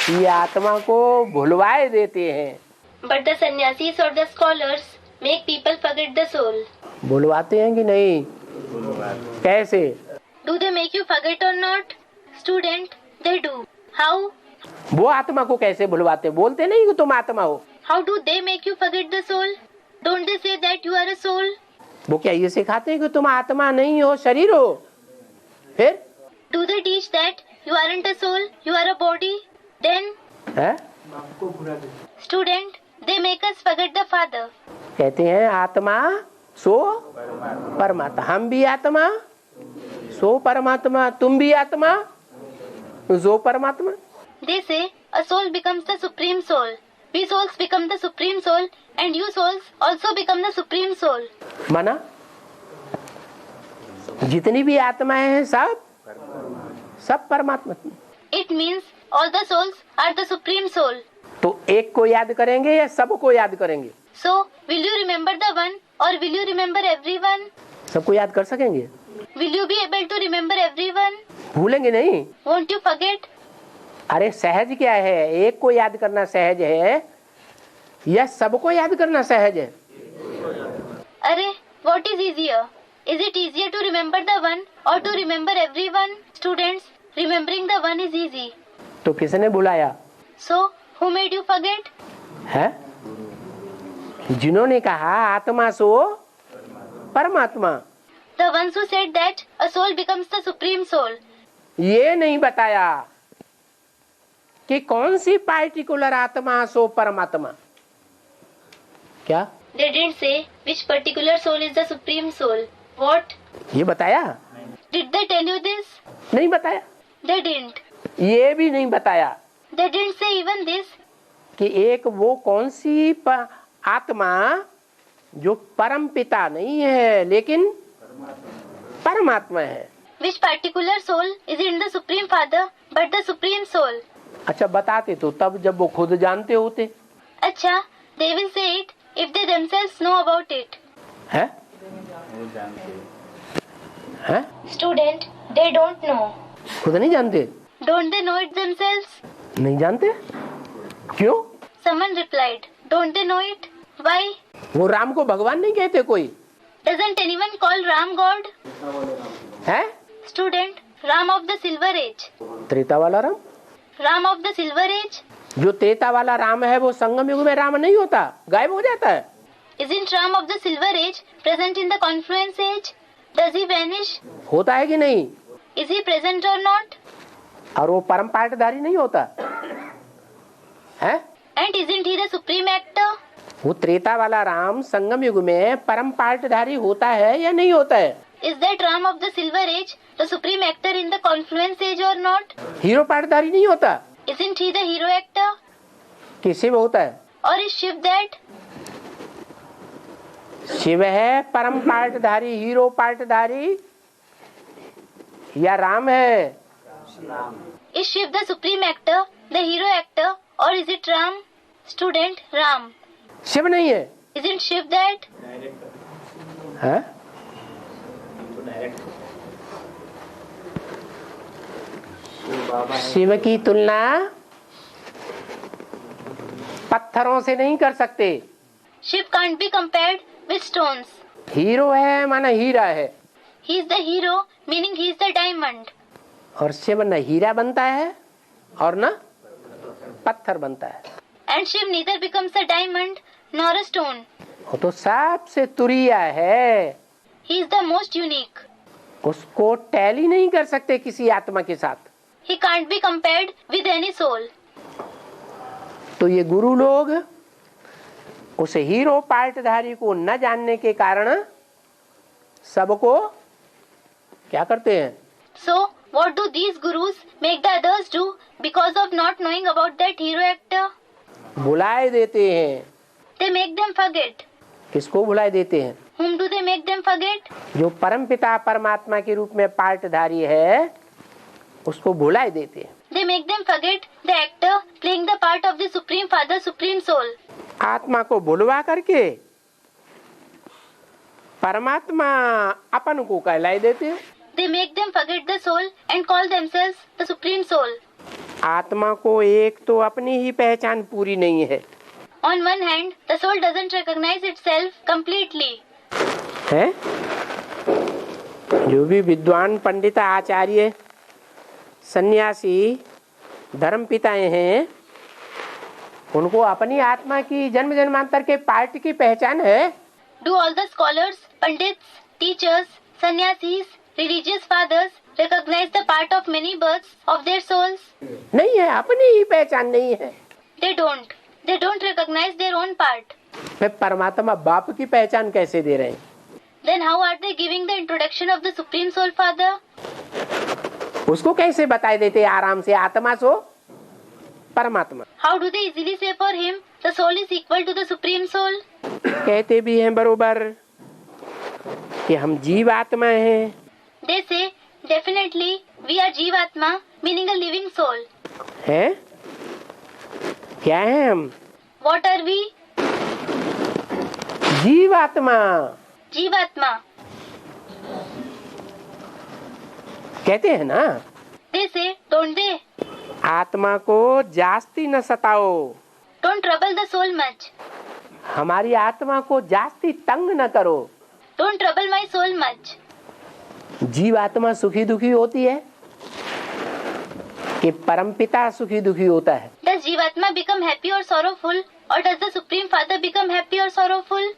S1: ये आत्मा को भुलवाए देते हैं।
S2: but the sannyasis or the scholars make people forget the soul.
S1: भुलवाते हैं कि नहीं? कैसे?
S2: Do they make you forget or not? Student, they do. How?
S1: वो आत्मा को कैसे भुलवाते? बोलते नहीं कि तुम आत्मा हो।
S2: How do they make you forget the soul? Don't they say that you are a soul?
S1: वो क्या ये सिखाते हैं कि तुम आत्मा नहीं हो, शरीर हो? फिर
S2: Do they teach that you aren't a soul, you are a body? Then,
S1: है?
S2: student, they make us forget the father.
S1: कहते हैं आत्मा सो परमात्मा, हम भी आत्मा सो परमात्मा, तुम भी आत्मा सो परमात्मा।
S2: They say a soul becomes the supreme soul. We souls become the supreme soul, and you souls also become the supreme soul.
S1: माना जितनी भी आत्माएं हैं सब परमात्मा।
S2: It means all the souls are the supreme soul.
S1: तो एक को याद करेंगे या सबको याद करेंगे?
S2: So, will you remember the one or will you remember everyone?
S1: सबको याद कर सकेंगे?
S2: Will you be able to remember everyone?
S1: भूलेंगे नहीं?
S2: Won't you forget?
S1: अरे सहज क्या है? एक को याद करना सहज है या सबको याद करना सहज है?
S2: अरे, what is easier? Is it easier to remember the one or to remember everyone? Students, remembering the one is easy.
S1: तो किसने बुलाया
S2: So, who made you forget?
S1: है? जिन्होंने कहा आत्मा सो परमात्मा,
S2: The ones who said that a soul becomes the supreme soul.
S1: ये नहीं बताया कि कौन सी पार्टिकुलर आत्मा सो परमात्मा। क्या
S2: They didn't say which particular soul is the supreme soul. What?
S1: ये बताया?
S2: Did they tell you this?
S1: नहीं बताया।
S2: They didn't.
S1: ये भी नहीं बताया
S2: They didn't say even this.
S1: कि एक वो कौन सी आत्मा जो परम पिता नहीं है लेकिन परमात्मा है।
S2: Which particular soul isn't the supreme father but the supreme soul?
S1: अच्छा बताते तो तब जब वो खुद जानते होते।
S2: अच्छा, they will say it if they themselves know about it.
S1: है? है?
S2: Student, they don't know.
S1: खुद नहीं जानते?
S2: Don't they know it themselves?
S1: नहीं जानते? क्यों?
S2: Someone replied, don't they know it? Why?
S1: वो राम को भगवान नहीं कहते कोई?
S2: Doesn't anyone call Ram God?
S1: है?
S2: Student, Ram of the Silver Age.
S1: Treta वाला Ram?
S2: Ram of the Silver Age?
S1: जो त्रेता वाला राम है वो संगम युग में राम नहीं होता, गायब हो जाता है।
S2: Isn't Ram of the Silver Age present in the Confluence Age? Does he vanish?
S1: होता है कि नहीं?
S2: Is he present or not?
S1: और वो परम पाटधारी नहीं होता है?
S2: And isn't he the supreme actor?
S1: वो त्रेता वाला राम संगम युग में परम पाटधारी होता है या नहीं होता है?
S2: Is that Ram of the Silver Age the supreme actor in the Confluence Age or not?
S1: Hero पाटधारी नहीं होता?
S2: Isn't he the hero actor?
S1: किसी में होता है?
S2: Or is Shiv that?
S1: Shiv है परम पार्टधारी, हीरो पार्टधारी, या राम है?
S2: Is Shiv the supreme actor, the hero actor, or is it Ram? Student, Ram.
S1: Shiv नहीं है?
S2: Isn't Shiv that?
S1: हाँ? शिव की तुलना पत्थरों से नहीं कर सकते।
S2: Shiv can't be compared with stones.
S1: Hero है माना हीरा है,
S2: He is the hero, meaning he is the diamond.
S1: और शिव न हीरा बनता है और न पत्थर बनता है।
S2: And Shiv neither becomes a diamond nor a stone.
S1: वो तो सबसे तुरीय है,
S2: He is the most unique.
S1: उसको टैली नहीं कर सकते किसी आत्मा के साथ।
S2: He can't be compared with any soul.
S1: तो ये गुरु लोग उस हीरो पार्टधारी को न जानने के कारण सबको क्या करते हैं?
S2: So, what do these gurus make the others do because of not knowing about that hero actor?
S1: भुलाए देते हैं।
S2: They make them forget.
S1: किसको भुलाए देते हैं?
S2: Whom do they make them forget?
S1: जो परमपिता परमात्मा के रूप में पार्टधारी है उसको भुलाए देते हैं।
S2: They make them forget the actor playing the part of the Supreme Father, Supreme Soul.
S1: आत्मा को भुलवा करके परमात्मा अपन को कहलाए देते हैं।
S2: They make them forget the soul and call themselves the Supreme Soul.
S1: आत्मा को एक तो अपनी ही पहचान पूरी नहीं है,
S2: On one hand, the soul doesn't recognize itself completely.
S1: है? जो भी विद्वान पंडित आचार्य सन्यासी धर्म पिताएं हैं उनको अपनी आत्मा की जन्म जन्मांतर के पार्ट की पहचान है।
S2: Do all the scholars, pandits, teachers, sannyasis, religious fathers recognize the part of many births of their souls?
S1: नहीं है, अपनी ही पहचान नहीं है।
S2: They don't. They don't recognize their own part.
S1: वे परमात्मा बाप की पहचान कैसे दे रहे हैं?
S2: Then how are they giving the introduction of the Supreme Soul Father?
S1: उसको कैसे बताए देते आराम से, आत्मा सो परमात्मा।
S2: How do they easily say for him the soul is equal to the Supreme Soul?
S1: कहते भी हैं बरोबर कि हम जीव आत्मा हैं।
S2: They say definitely we are Jivatma, meaning a living soul.
S1: हैं? क्या है हम?
S2: What are we?
S1: जीव आत्मा
S2: Jivatma.
S1: कहते हैं ना।
S2: They say, don't they?
S1: आत्मा को जास्ती न सताओ,
S2: Don't trouble the soul much.
S1: हमारी आत्मा को जास्ती तंग न करो।
S2: Don't trouble my soul much.
S1: जीव आत्मा सुखी दुखी होती है कि परमपिता सुखी दुखी होता है?
S2: Does Jivatma become happy or sorrowful, or does the Supreme Father become happy or sorrowful?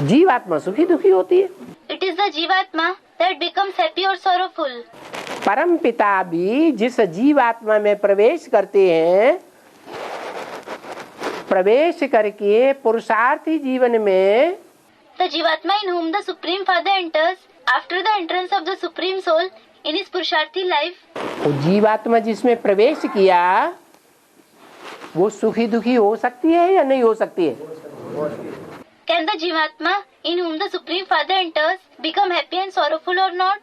S1: जीव आत्मा सुखी दुखी होती है।
S2: It is the Jivatma that becomes happy or sorrowful.
S1: परम पिता भी जिस जीव आत्मा में प्रवेश करते हैं, प्रवेश करके पुरुषार्थी जीवन में
S2: The Jivatma in whom the Supreme Father enters after the entrance of the Supreme Soul in his Purusharthi life,
S1: वो जीवात्मा जिसमें प्रवेश किया वो सुखी दुखी हो सकती है या नहीं हो सकती है?
S2: can the Jivatma in whom the Supreme Father enters become happy and sorrowful or not?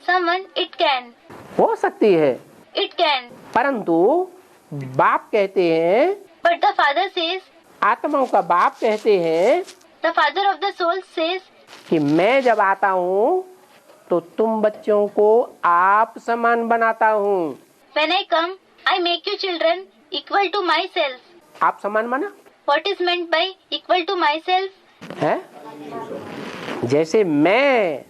S2: Someone, it can.
S1: हो सकती है,
S2: It can.
S1: परंतु बाप कहते हैं,
S2: But the Father says,
S1: आत्माओं का बाप कहते हैं
S2: the Father of the soul says,
S1: कि मैं जब आता हूँ तो तुम बच्चों को आप समान बनाता हूँ।
S2: when I come, I make you children equal to myself.
S1: आप समान बना
S2: What is meant by equal to myself?
S1: है? जैसे मैं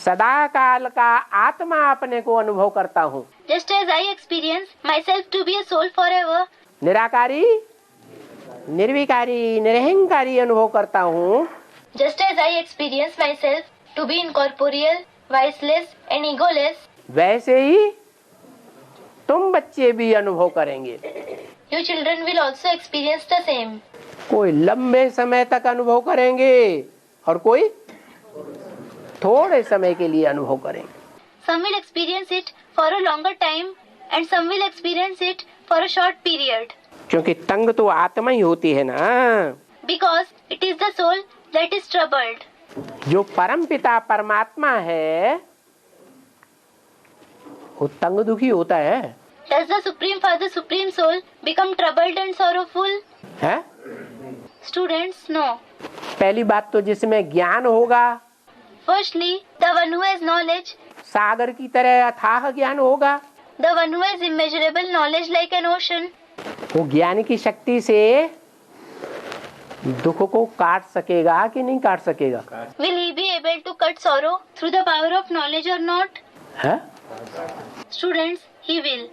S1: सदा काल का आत्मा अपने को अनुभव करता हूँ,
S2: Just as I experience myself to be a soul forever,
S1: निराकारी निर्विकारी निरहंकारी अनुभव करता हूँ,
S2: just as I experience myself to be incorporeal, viceless and egoless,
S1: वैसे ही तुम बच्चे भी अनुभव करेंगे।
S2: you children will also experience the same.
S1: कोई लंबे समय तक अनुभव करेंगे और कोई थोड़े समय के लिए अनुभव करेंगे।
S2: Some will experience it for a longer time and some will experience it for a short period.
S1: क्योंकि तंग तो आत्मा ही होती है ना।
S2: Because it is the soul that is troubled.
S1: जो परम पिता परमात्मा है वो तंग दुखी होता है?
S2: Does the Supreme Father, Supreme Soul become troubled and sorrowful?
S1: है?
S2: Students, no.
S1: पहली बात तो जिसमें ज्ञान होगा,
S2: Firstly, the one who has knowledge,
S1: सागर की तरह अथाह ज्ञान होगा,
S2: the one who has immeasurable knowledge like an ocean,
S1: वो ज्ञान की शक्ति से दुख को काट सकेगा कि नहीं काट सकेगा?
S2: will he be able to cut sorrow through the power of knowledge or not?
S1: है?
S2: Students, he will.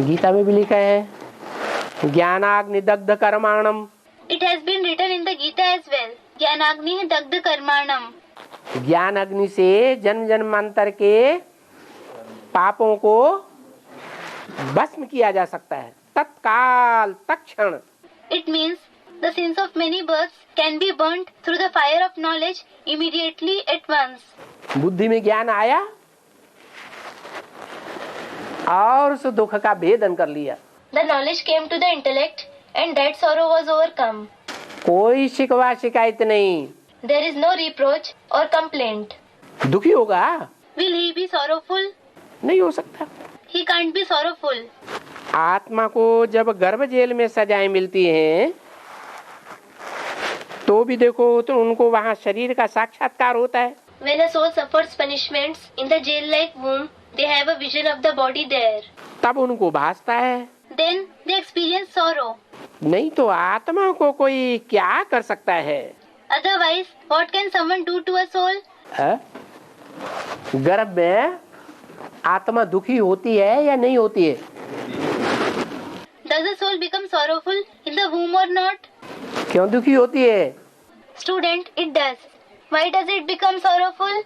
S1: गीता में भी लिखा है ज्ञानाग्नि दग्ध कर्माणम।
S2: It has been written in the Gita as well. ज्ञानाग्नि दग्ध कर्माणम.
S1: ज्ञान अग्नि से जन्म जन्मांतर के पापों को भस्म किया जा सकता है, तत्काल तत्क्षण।
S2: It means the sins of many births can be burnt through the fire of knowledge immediately at once.
S1: बुद्धि में ज्ञान आया और उस दुख का भेदन कर लिया।
S2: The knowledge came to the intellect and that sorrow was overcome.
S1: कोई शिकवा शिकायत नहीं।
S2: There is no reproach or complaint.
S1: दुखी होगा?
S2: Will he be sorrowful?
S1: नहीं हो सकता।
S2: He can't be sorrowful.
S1: आत्मा को जब गर्भ जेल में सजाएं मिलती हैं तो भी देखो तो उनको वहाँ शरीर का साक्षात्कार होता है।
S2: When a soul suffers punishments in the jail-like womb, they have a vision of the body there.
S1: तब उनको भासता है।
S2: Then they experience sorrow.
S1: नहीं तो आत्मा को कोई क्या कर सकता है?
S2: Otherwise, what can someone do to a soul?
S1: है? गर्भ में आत्मा दुखी होती है या नहीं होती है?
S2: Does the soul become sorrowful in the womb or not?
S1: क्यों दुखी होती है?
S2: Student, it does. Why does it become sorrowful?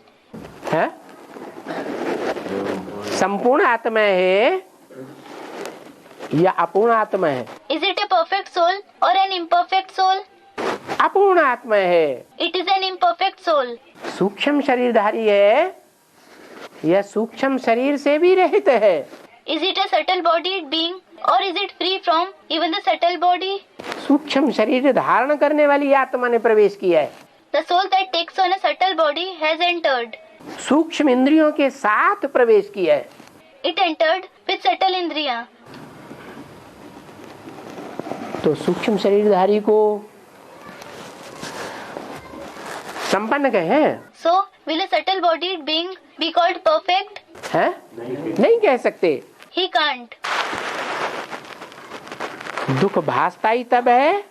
S1: है? संपूर्ण आत्मा है या अपूर्ण आत्मा है?
S2: Is it a perfect soul or an imperfect soul?
S1: अपूर्ण आत्मा है।
S2: It is an imperfect soul.
S1: सूक्ष्म शरीरधारी है या सूक्ष्म शरीर से भी रहित है?
S2: Is it a subtle bodied being or is it free from even the subtle body?
S1: सूक्ष्म शरीर धारण करने वाली आत्मा ने प्रवेश किया है।
S2: The soul that takes on a subtle body has entered.
S1: सूक्ष्म इंद्रियों के साथ प्रवेश किया है।
S2: It entered with subtle indriya.
S1: तो सूक्ष्म शरीरधारी को संपन्न कहें?
S2: So, will a subtle bodied being be called perfect?
S1: है? नहीं कह सकते।
S2: He can't.
S1: दुख भासता ही तब है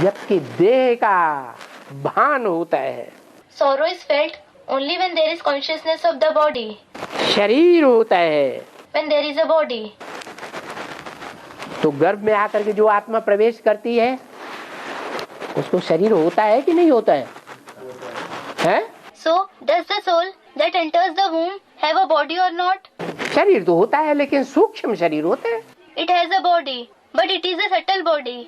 S1: जबकि देह का भान होता है।
S2: Sorrow is felt only when there is consciousness of the body.
S1: शरीर होता है।
S2: When there is a body.
S1: तो गर्भ में आकर के जो आत्मा प्रवेश करती है उसको शरीर होता है कि नहीं होता है? है?
S2: So, does the soul that enters the womb have a body or not?
S1: शरीर तो होता है लेकिन सूक्ष्म शरीर होता है।
S2: It has a body, but it is a subtle body.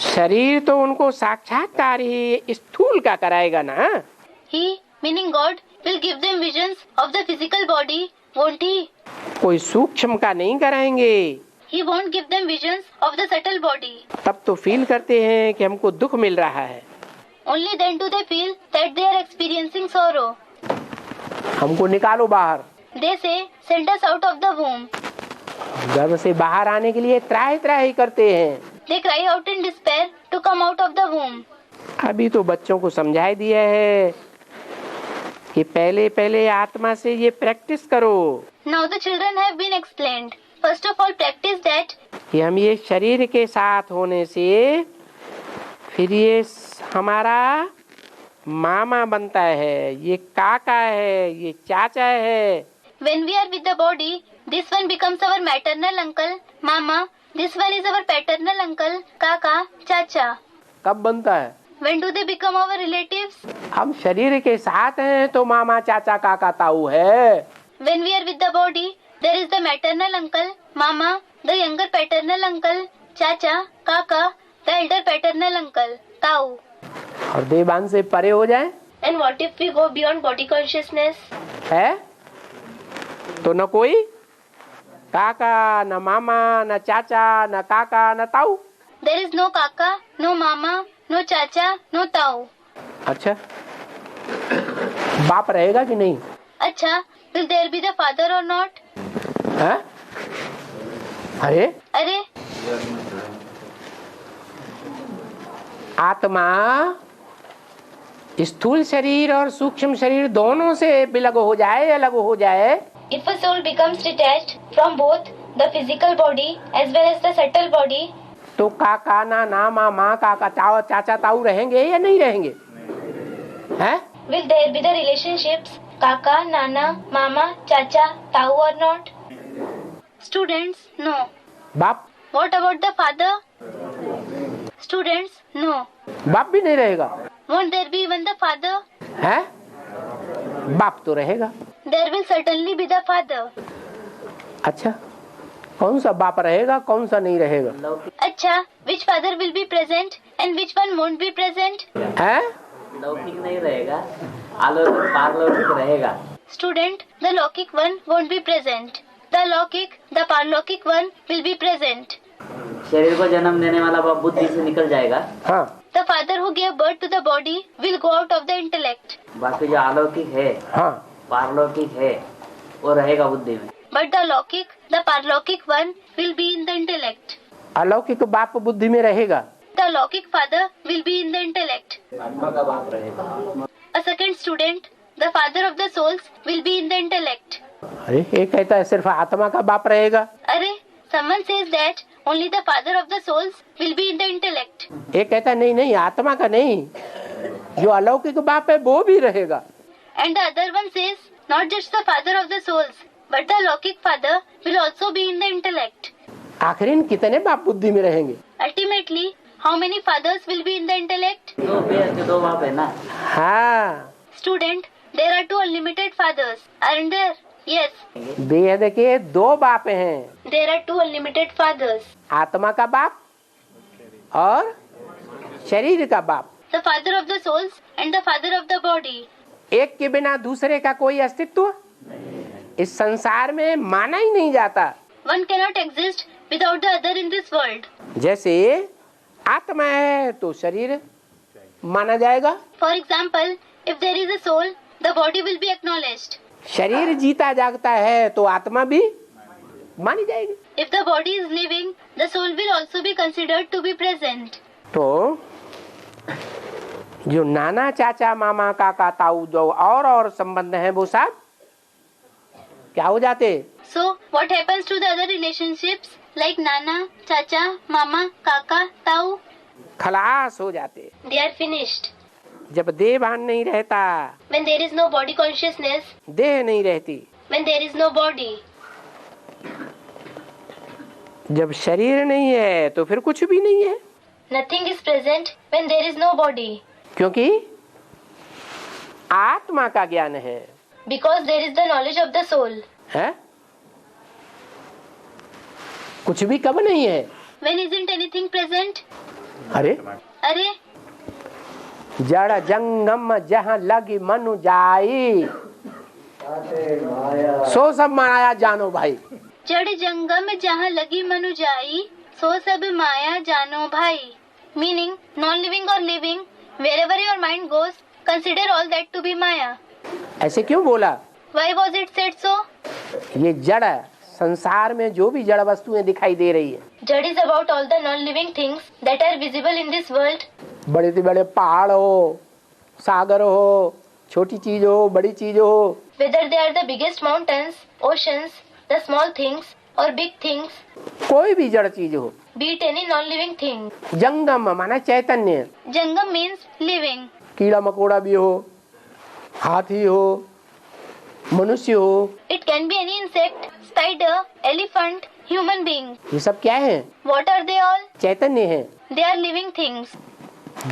S1: शरीर तो उनको साक्षात्कार ही स्थूल का कराएगा ना।
S2: He, meaning God, will give them visions of the physical body, won't he?
S1: कोई सूक्ष्म का नहीं कराएंगे।
S2: He won't give them visions of the subtle body.
S1: तब तो फील करते हैं कि हमको दुख मिल रहा है।
S2: Only then do they feel that they are experiencing sorrow.
S1: हमको निकालो बाहर।
S2: They say, send us out of the womb.
S1: गर्भ से बाहर आने के लिए त्राही त्राही करते हैं।
S2: They cry out in despair to come out of the womb.
S1: अभी तो बच्चों को समझाई दिया है कि पहले पहले आत्मा से ये प्रैक्टिस करो
S2: Now the children have been explained. First of all, practice that
S1: कि हम ये शरीर के साथ होने से फिर ये हमारा मामा बनता है, ये काका है, ये चाचा है।
S2: when we are with the body, this one becomes our maternal uncle, mama. This one is our paternal uncle, kaka, chacha.
S1: कब बनता है?
S2: When do they become our relatives?
S1: हम शरीर के साथ हैं तो मामा चाचा काका ताऊ है।
S2: When we are with the body, there is the maternal uncle, mama, the younger paternal uncle, chacha, kaka, the elder paternal uncle, tau.
S1: और देवान से परे हो जाए
S2: And what if we go beyond body consciousness?
S1: है तो न कोई काका, न मामा, न चाचा, न काका, न ताऊ।
S2: There is no Kaka, no Mama, no Chacha, no Tau.
S1: अच्छा, बाप रहेगा कि नहीं?
S2: अच्छा, will there be the father or not?
S1: है? अरे
S2: अरे
S1: आत्मा स्थूल शरीर और सूक्ष्म शरीर दोनों से विलग हो जाए, अलग हो जाए,
S2: if a soul becomes detached from both the physical body as well as the subtle body,
S1: तो काका नाना मामा काका ताऊ चाचा ताऊ रहेंगे या नहीं रहेंगे? हैं?
S2: will there be the relationships Kaka, Nana, Mama, Chacha, Tau or not? Students, no.
S1: बाप
S2: What about the father? Students, no.
S1: बाप भी नहीं रहेगा?
S2: Won't there be even the father?
S1: हैं? बाप तो रहेगा।
S2: There will certainly be the father.
S1: अच्छा, कौन सा बाप रहेगा, कौन सा नहीं रहेगा?
S2: अच्छा, which father will be present and which one won't be present?
S1: हैं?
S4: लौकिक नहीं रहेगा, अलौकिक पारलौकिक रहेगा।
S2: Student, the Lokik one won't be present. The Lokik, the Parlokik one will be present.
S4: शरीर को जन्म देने वाला बाप बुद्धि से निकल जाएगा।
S1: हाँ,
S2: The father who gave birth to the body will go out of the intellect.
S4: बाकी जो अलौकिक है,
S1: हाँ,
S4: पारलौकिक है, वो रहेगा बुद्धि में।
S2: But the Lokik, the Parlokik one will be in the intellect.
S1: अलौकिक बाप बुद्धि में रहेगा।
S2: The Lokik father will be in the intellect.
S4: आत्मा का बाप रहेगा।
S2: A second student, the father of the souls will be in the intellect.
S1: अरे ये कहता है सिर्फ आत्मा का बाप रहेगा।
S2: अरे, someone says that only the father of the souls will be in the intellect.
S1: ये कहता है नहीं नहीं आत्मा का नहीं, जो अलौकिक बाप है वो भी रहेगा।
S2: And the other one says not just the father of the souls, but the Lokik father will also be in the intellect.
S1: आखिर कितने बाप बुद्धि में रहेंगे?
S2: Ultimately, how many fathers will be in the intellect?
S4: दो बेहद के दो बाप है ना।
S1: हाँ,
S2: Student, there are two unlimited fathers, aren't there? Yes,
S1: बेहद के दो बाप हैं,
S2: there are two unlimited fathers.
S1: आत्मा का बाप और शरीर का बाप।
S2: The father of the souls and the father of the body.
S1: एक के बिना दूसरे का कोई अस्तित्व इस संसार में माना ही नहीं जाता।
S2: One cannot exist without the other in this world.
S1: जैसे आत्मा है तो शरीर माना जाएगा,
S2: For example, if there is a soul, the body will be acknowledged.
S1: शरीर जीता जागता है तो आत्मा भी मानी जाएगी।
S2: If the body is living, the soul will also be considered to be present.
S1: तो जो नाना चाचा मामा काका ताऊ जो और संबंध हैं वो सब क्या हो जाते?
S2: So, what happens to the other relationships like Nana, Chacha, Mama, Kaka, Tau?
S1: खलास हो जाते।
S2: They are finished.
S1: जब देह भान नहीं रहता,
S2: When there is no body consciousness,
S1: देह नहीं रहती,
S2: when there is no body,
S1: जब शरीर नहीं है तो फिर कुछ भी नहीं है,
S2: nothing is present when there is no body.
S1: क्योंकि आत्मा का ज्ञान है।
S2: Because there is the knowledge of the soul.
S1: है? कुछ भी कब नहीं है।
S2: When isn't anything present?
S1: अरे
S2: अरे,
S1: जड़ जंगम जहाँ लगी मनु जाई, सो सब माया जानो भाई।
S2: जड़ जंगम जहाँ लगी मनु जाई, सो सब माया जानो भाई. Meaning, non-living or living, wherever your mind goes, consider all that to be Maya.
S1: ऐसे क्यों बोला?
S2: Why was it said so?
S1: ये जड़ संसार में जो भी जड़ वस्तुएं दिखाई दे रही है,
S2: Jad is about all the non-living things that are visible in this world.
S1: बड़े से बड़े पहाड़ हो, सागर हो, छोटी चीज हो, बड़ी चीज हो,
S2: Whether they are the biggest mountains, oceans, the small things or big things,
S1: कोई भी जड़ चीज हो,
S2: be it any non-living thing.
S1: जंगम माना चैतन्य,
S2: Jangam means living.
S1: कीड़ा मकोड़ा भी हो, हाथी हो, मनुष्य हो,
S2: It can be any insect, spider, elephant, human being.
S1: ये सब क्या है?
S2: What are they all?
S1: चैतन्य है।
S2: They are living things.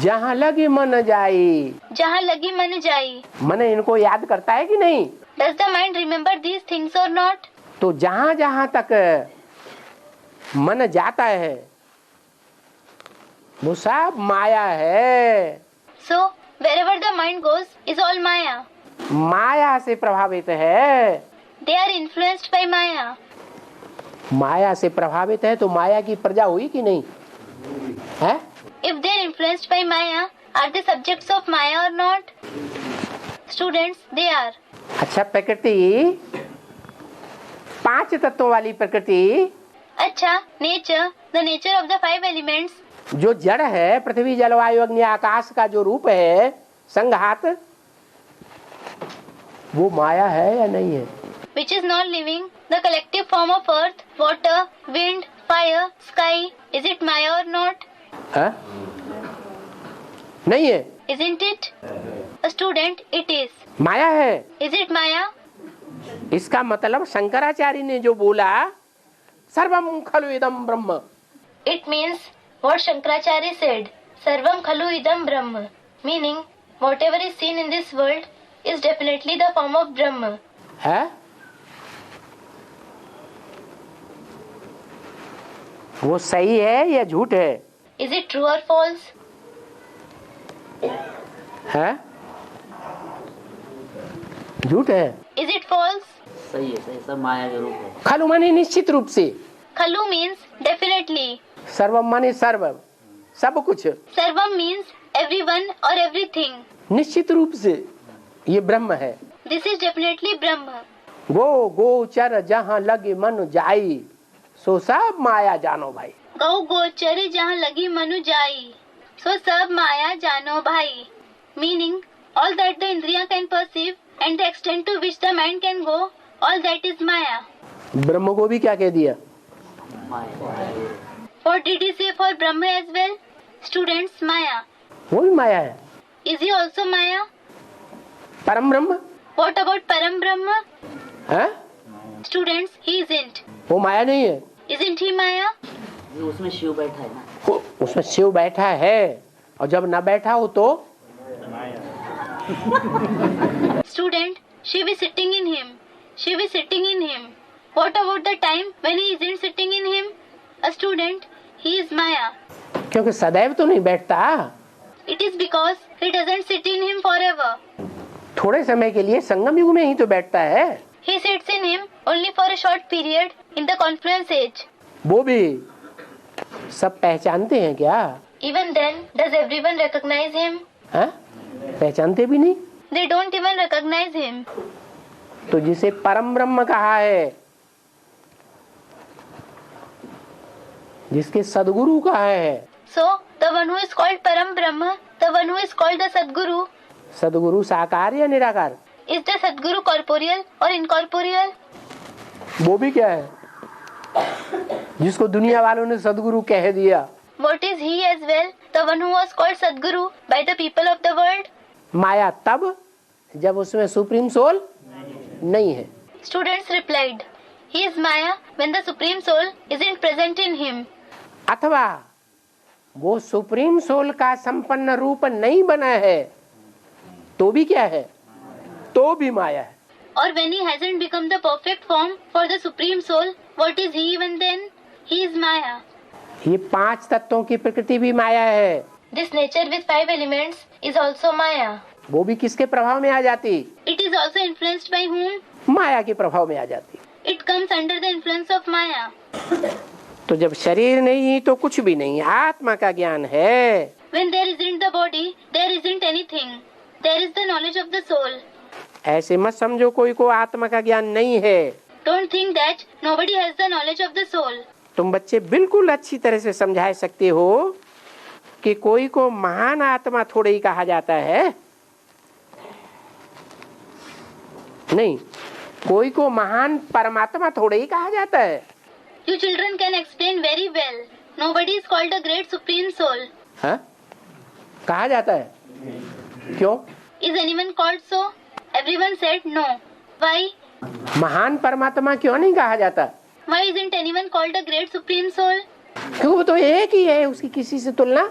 S1: जहाँ लगी मन जाई,
S2: जहाँ लगी मन जाई.
S1: मन इनको याद करता है कि नहीं?
S2: Does the mind remember these things or not?
S1: तो जहाँ जहाँ तक मन जाता है वो सब माया है।
S2: So, wherever the mind goes is all Maya.
S1: माया से प्रभावित है।
S2: They are influenced by Maya.
S1: माया से प्रभावित है तो माया की प्रजा हुई कि नहीं? है?
S2: If they are influenced by Maya, are they subjects of Maya or not? Students, they are.
S1: अच्छा, प्रकृति, 5 तत्वों वाली प्रकृति,
S2: अच्छा, nature, the nature of the 5 elements,
S1: जो जड़ है, पृथ्वी जल वायु अग्नि आकाश का जो रूप है, संघात, वो माया है या नहीं है?
S2: which is non-living, the collective form of earth, water, wind, fire, sky, is it Maya or not?
S1: है? नहीं है।
S2: Isn't it? A student, it is.
S1: माया है।
S2: Is it Maya?
S1: इसका मतलब शंकराचार्य ने जो बोला, सर्वम खलु इदम ब्रह्म,
S2: It means what Shankaracharya said, Sarvam Khalu Idam Brahma, meaning whatever is seen in this world is definitely the form of Brahma.
S1: है? वो सही है या झूठ है?
S2: Is it true or false?
S1: है? झूठ है।
S2: Is it false?
S4: सही है, सब माया के रूप है।
S1: खलु माने निश्चित रूप से,
S2: Khalu means definitely.
S1: सर्वम माने सर्व, सब कुछ,
S2: Sarvam means everyone or everything.
S1: निश्चित रूप से ये ब्रह्म है।
S2: This is definitely Brahma.
S1: गो गोचर जहाँ लगे मन जाई, सो सब माया जानो भाई।
S2: गौ गोचर जहाँ लगी मनु जाई, so सब माया जानो भाई. Meaning all that the Indriya can perceive and the extent to which the mind can go, all that is Maya.
S1: ब्रह्म को भी क्या कह दिया?
S4: माया।
S2: What did he say for Brahma as well? Students, Maya.
S1: वो भी माया है।
S2: Is he also Maya?
S1: परम ब्रह्म
S2: What about Param Brahma?
S1: है?
S2: Students, he isn't.
S1: वो माया नहीं है।
S2: Isn't he Maya?
S4: ये उसमें शिव बैठा है ना।
S1: उसमें शिव बैठा है, और जब न बैठा हो तो
S2: Student, Shiv is sitting in him. Shiv is sitting in him. What about the time when he isn't sitting in him? A student, he is Maya.
S1: क्योंकि सदैव तो नहीं बैठता,
S2: It is because he doesn't sit in him forever.
S1: थोड़े समय के लिए संगम युग में ही तो बैठता है।
S2: He sits in him only for a short period in the confluence age.
S1: वो भी सब पहचानते हैं क्या?
S2: Even then, does everyone recognize him?
S1: है? पहचानते भी नहीं।
S2: They don't even recognize him.
S1: तो जिसे परम ब्रह्म कहा है, जिसके सदगुरु कहा है,
S2: So, the one who is called Param Brahma, the one who is called the Sadguru,
S1: सदगुरु साकार या निराकार?
S2: is the Sadguru corporeal or incorporeal?
S1: वो भी क्या है जिसको दुनिया वालों ने सदगुरु कह दिया?
S2: What is he as well? The one who was called Sadguru by the people of the world?
S1: माया तब जब उसमें सुप्रीम सोल नहीं है।
S2: Students replied, he is Maya when the Supreme Soul isn't present in him.
S1: अथवा वो supreme soul का संपन्न रूप नहीं बना है, तो भी क्या है? तो भी माया है।
S2: Or when he hasn't become the perfect form for the Supreme Soul, what is he even then? He is Maya.
S1: ये 5 तत्वों की प्रकृति भी माया है।
S2: This nature with 5 elements is also Maya.
S1: वो भी किसके प्रभाव में आ जाती?
S2: It is also influenced by whom?
S1: माया के प्रभाव में आ जाती।
S2: It comes under the influence of Maya.
S1: तो जब शरीर नहीं तो कुछ भी नहीं, आत्मा का ज्ञान है।
S2: When there isn't the body, there isn't anything. There is the knowledge of the soul.
S1: ऐसे मत समझो कोई को आत्मा का ज्ञान नहीं है।
S2: Don't think that nobody has the knowledge of the soul.
S1: तुम बच्चे बिल्कुल अच्छी तरह से समझा सकते हो कि कोई को महान आत्मा थोड़े ही कहा जाता है। नहीं, कोई को महान परमात्मा थोड़े ही कहा जाता है।
S2: You children can explain very well. Nobody is called a great supreme soul.
S1: हाँ? कहा जाता है। क्यों?
S2: Is anyone called so? Everyone said no. Why?
S1: महान परमात्मा क्यों नहीं कहा जाता?
S2: Why isn't anyone called a great supreme soul?
S1: क्यों, वो तो एक ही है, उसकी किसी से तुलना,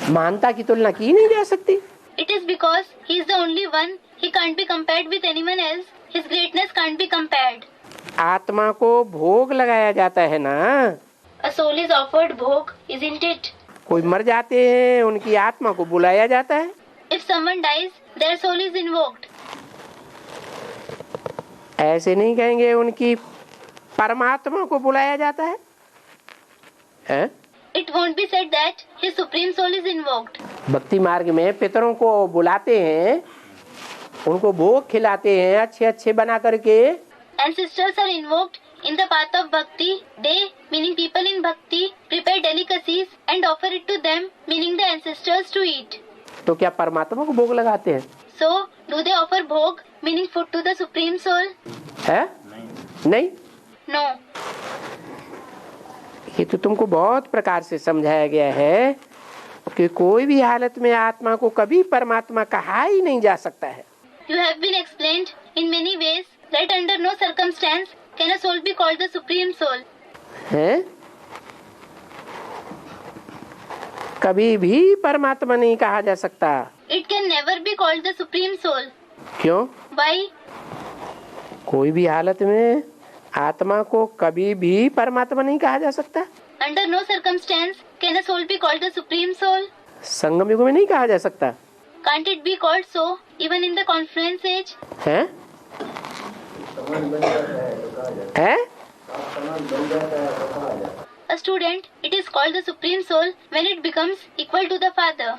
S1: महानता की तुलना की नहीं जा सकती।
S2: It is because he is the only one. He can't be compared with anyone else. His greatness can't be compared.
S1: आत्मा को भोग लगाया जाता है ना।
S2: A soul is offered bhog, isn't it?
S1: कोई मर जाते हैं, उनकी आत्मा को बुलाया जाता है।
S2: If someone dies, their soul is invoked.
S1: ऐसे नहीं कहेंगे उनकी परमात्मा को बुलाया जाता है, हैं?
S2: It won't won't be said that his supreme soul is invoked.
S1: भक्ति मार्ग में पितरों को बुलाते हैं, उनको भोग खिलाते हैं अच्छे अच्छे बना करके.
S2: Ancestors are invoked in the path of bhakti. They, meaning people in bhakti, prepare delicacies and offer it to them, meaning the ancestors, to eat.
S1: तो क्या परमात्मा को भोग लगाते हैं?
S2: So, do they offer bhog, meaning food, to the supreme soul?
S1: है? नहीं.
S2: No.
S1: ये तो तुमको बहुत प्रकार से समझाया गया है कि कोई भी हालत में आत्मा को कभी परमात्मा कहा ही नहीं जा सकता है.
S2: You have been explained in many ways that under no circumstance can a soul be called the supreme soul.
S1: हैं? कभी भी परमात्मा नहीं कहा जा सकता.
S2: It can never be called the supreme soul.
S1: क्यों?
S2: Why?
S1: कोई भी हालत में आत्मा को कभी भी परमात्मा नहीं कहा जा सकता.
S2: Under no circumstance can a soul be called the supreme soul.
S1: संगम युग में नहीं कहा जा सकता.
S2: Can't it be called so even in the confluence age?
S1: हैं? हैं?
S2: A student, it is called the supreme soul when it becomes equal to the father.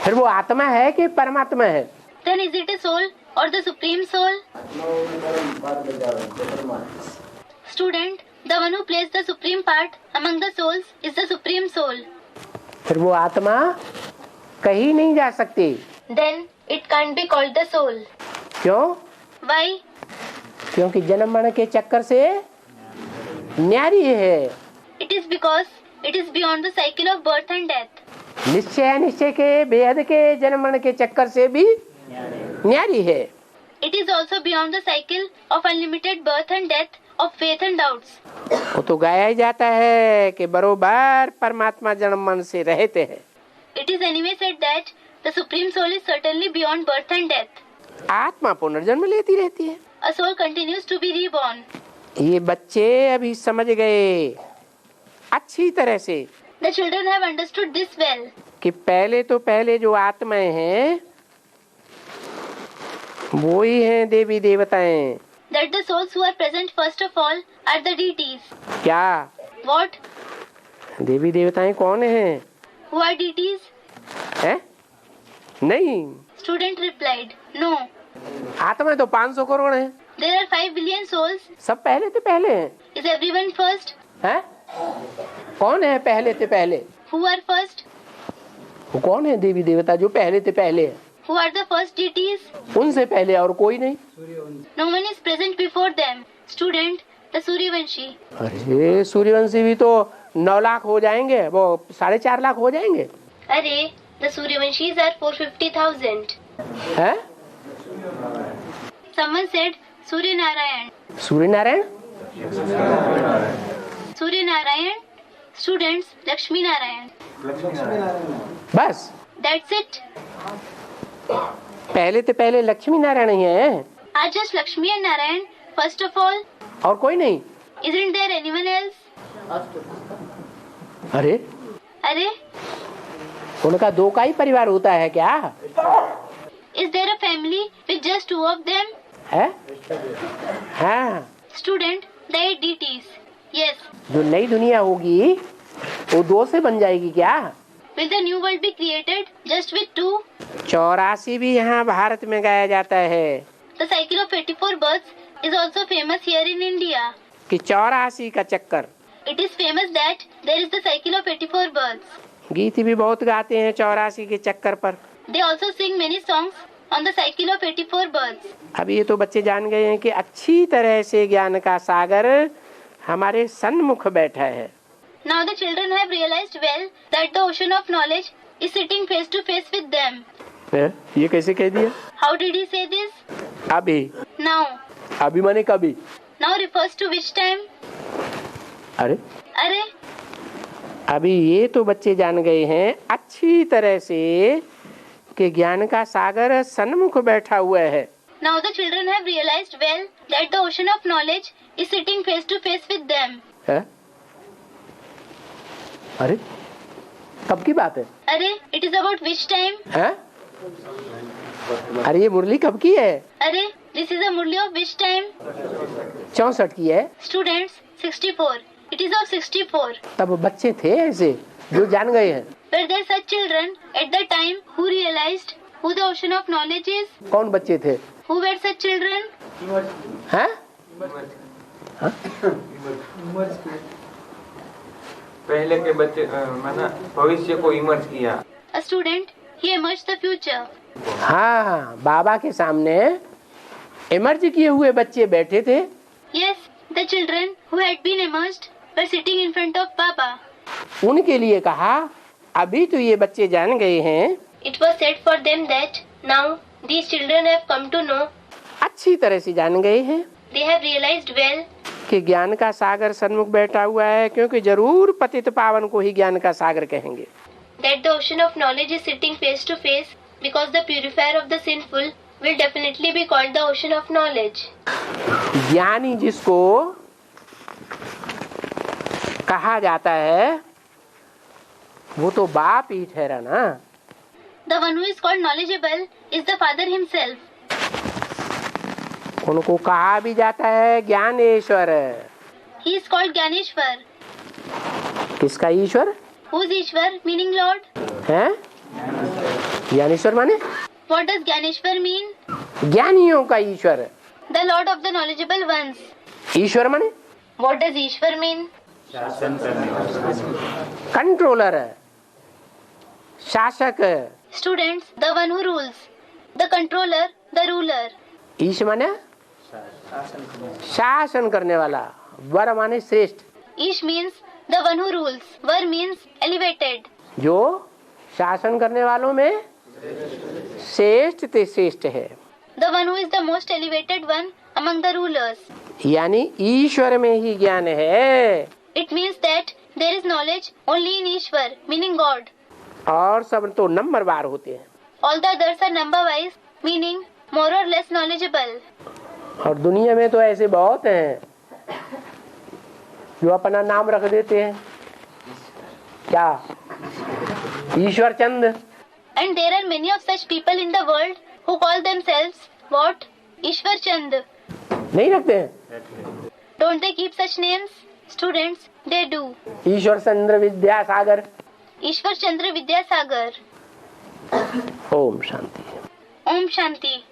S1: फिर वो आत्मा है कि परमात्मा है?
S2: Then is it a soul or the supreme soul? Student, the one who plays the supreme part among the souls is the supreme soul.
S1: फिर वो आत्मा कहीं नहीं जा सकती.
S2: Then it can't be called the soul.
S1: क्यों?
S2: Why?
S1: क्योंकि जन्म मरण के चक्कर से न्यारी है.
S2: It is because it is beyond the cycle of birth and death.
S1: निश्चय के बेहद के जन्म मरण के चक्कर से भी न्यारी है.
S2: It is also beyond the cycle of unlimited birth and death of faith and doubts.
S1: वो तो गाया ही जाता है कि बरोबर परमात्मा जन्म मरण से रहते हैं.
S2: It is anyway said that the supreme soul is certainly beyond birth and death.
S1: आत्मा पुनर्जन्म लेती रहती है.
S2: A soul continues to be reborn.
S1: ये बच्चे अभी समझ गए अच्छी तरह से
S2: The children have understood this well.
S1: कि पहले जो आत्माएं हैं वो ही हैं देवी देवताएं.
S2: That the souls who are present first of all are the deities.
S1: क्या?
S2: What?
S1: देवी देवताएं कौन हैं?
S2: Who are deities?
S1: हैं? नहीं.
S2: Student replied, no.
S1: आत्मा तो 500 करोड़ हैं.
S2: There are 5 billion souls.
S1: सब पहले हैं.
S2: Is everyone first?
S1: हैं? कौन है पहले?
S2: Who are first?
S1: वो कौन है देवी देवता जो पहले हैं?
S2: Who are the first deities?
S1: उनसे पहले और कोई नहीं.
S2: No one is present before them. Student, the Suryavanshi.
S1: अरे सूर्यवंशी भी तो 9 लाख हो जाएंगे, वो 4.5 लाख हो जाएंगे.
S2: Arey, the Suryavanshis are 450,000.
S1: हैं?
S2: Someone said Surya Narayan.
S1: Surya Narayan?
S2: Surya Narayan. Students, Lakshmi Narayan.
S1: बस
S2: That's it.
S1: पहले लक्ष्मी नारायण ही हैं.
S2: Are just Lakshmi and Narayan first of all?
S1: और कोई नहीं.
S2: Isn't there anyone else?
S1: अरे
S2: Arey,
S1: उनका 2 का ही परिवार होता है क्या?
S2: is there a family with just 2 of them?
S1: है? हाँ.
S2: Student, the 8 deities. Yes.
S1: जो नई दुनिया होगी वो 2 से बन जाएगी क्या?
S2: Will the new world be created just with 2?
S1: 84 भी यहाँ भारत में गाया जाता है
S2: The cycle of 84 births is also famous here in India.
S1: कि 84 का चक्कर.
S2: It is famous that there is the cycle of 84 births.
S1: गीत भी बहुत गाते हैं 84 के चक्कर पर.
S2: They also sing many songs on the cycle of 84 births.
S1: अब ये तो बच्चे जान गए हैं कि अच्छी तरह से ज्ञान का सागर हमारे सन्मुख बैठा है.
S2: Now the children have realized well that the ocean of knowledge is sitting face to face with them.
S1: ये कैसे कह दिया?
S2: How did he say this?
S1: अभी.
S2: Now.
S1: अभी माने कभी?
S2: Now refers to which time?
S1: अरे
S2: Arey,
S1: अभी ये तो बच्चे जान गए हैं अच्छी तरह से कि ज्ञान का सागर सन्मुख बैठा हुआ है.
S2: now the children have realized well that the ocean of knowledge is sitting face to face with them.
S1: है? अरे कब की बात है?
S2: Arey, it is about which time?
S1: है? अरे ये मुरली कब की है?
S2: Arey, this is a murli of which time?
S1: 64 की है.
S2: Students, 64. It is of 64.
S1: तब बच्चे थे ऐसे. जो जान गए हैं।
S2: Were there such children at the time who realized who the ocean of knowledge is?
S1: कौन बच्चे थे?
S2: Who were such children?
S1: हैं?
S3: पहले के बच्चे माना भविष्य को इमर्ज किया।
S2: A student, he emerged the future.
S1: हाँ, बाबा के सामने इमर्ज किए हुए बच्चे बैठे थे।
S2: Yes, the children who had been emerged were sitting in front of Baba.
S1: उनके लिए कहा, अभी तो ये बच्चे जान गए हैं।
S2: It was said for them that now these children have come to know,
S1: अच्छी तरह से जान गए हैं
S2: they have realized well
S1: कि ज्ञान का सागर सन्मुख बैठा हुआ है, क्योंकि जरूर पतित पावन को ही ज्ञान का सागर कहेंगे।
S2: that the ocean of knowledge is sitting face to face, because the purifier of the sinful will definitely be called the ocean of knowledge.
S1: ज्ञानी जिसको कहा जाता है वो तो बाप ही ठहरा ना।
S2: The one who is called knowledgeable is the Father himself.
S1: उनको कहा भी जाता है Dnyaneshwar.
S2: He is called Gyaneshwar.
S1: किसका ईश्वर
S2: Who is Ishwar, meaning Lord?
S1: है? ज्ञानेश्वर माने
S2: What does Gyaneshwar mean?
S1: ज्ञानियों का ईश्वर।
S2: The Lord of the knowledgeable ones.
S1: ईश्वर माने
S2: What does Ishwar mean?
S1: Controller, शासक।
S2: Students, the one who rules. The controller, the ruler.
S1: ईश माने शासन करने वाला। वर माने श्रेष्ठ।
S2: Ish means the one who rules. Var means elevated.
S1: जो शासन करने वालों में श्रेष्ठ ते श्रेष्ठ है,
S2: The one who is the most elevated one among the rulers.
S1: यानी ईश्वर में ही ज्ञान है।
S2: It means that there is knowledge only in Ishwar, meaning God.
S1: और सब तो नंबरवार होते हैं।
S2: All the others are number wise, meaning more or less knowledgeable.
S1: और दुनिया में तो ऐसे बहुत हैं जो अपना नाम रख देते हैं, क्या ईश्वर चंद।
S2: And there are many of such people in the world who call themselves what? Ishwar Chand.
S1: नहीं रखते हैं?
S2: Don't they keep such names? Students, they do.
S1: Ishwar Chandra Vidyasagar.
S2: Ishwar Chandra Vidyasagar.
S1: Om Shanti.
S2: Om Shanti.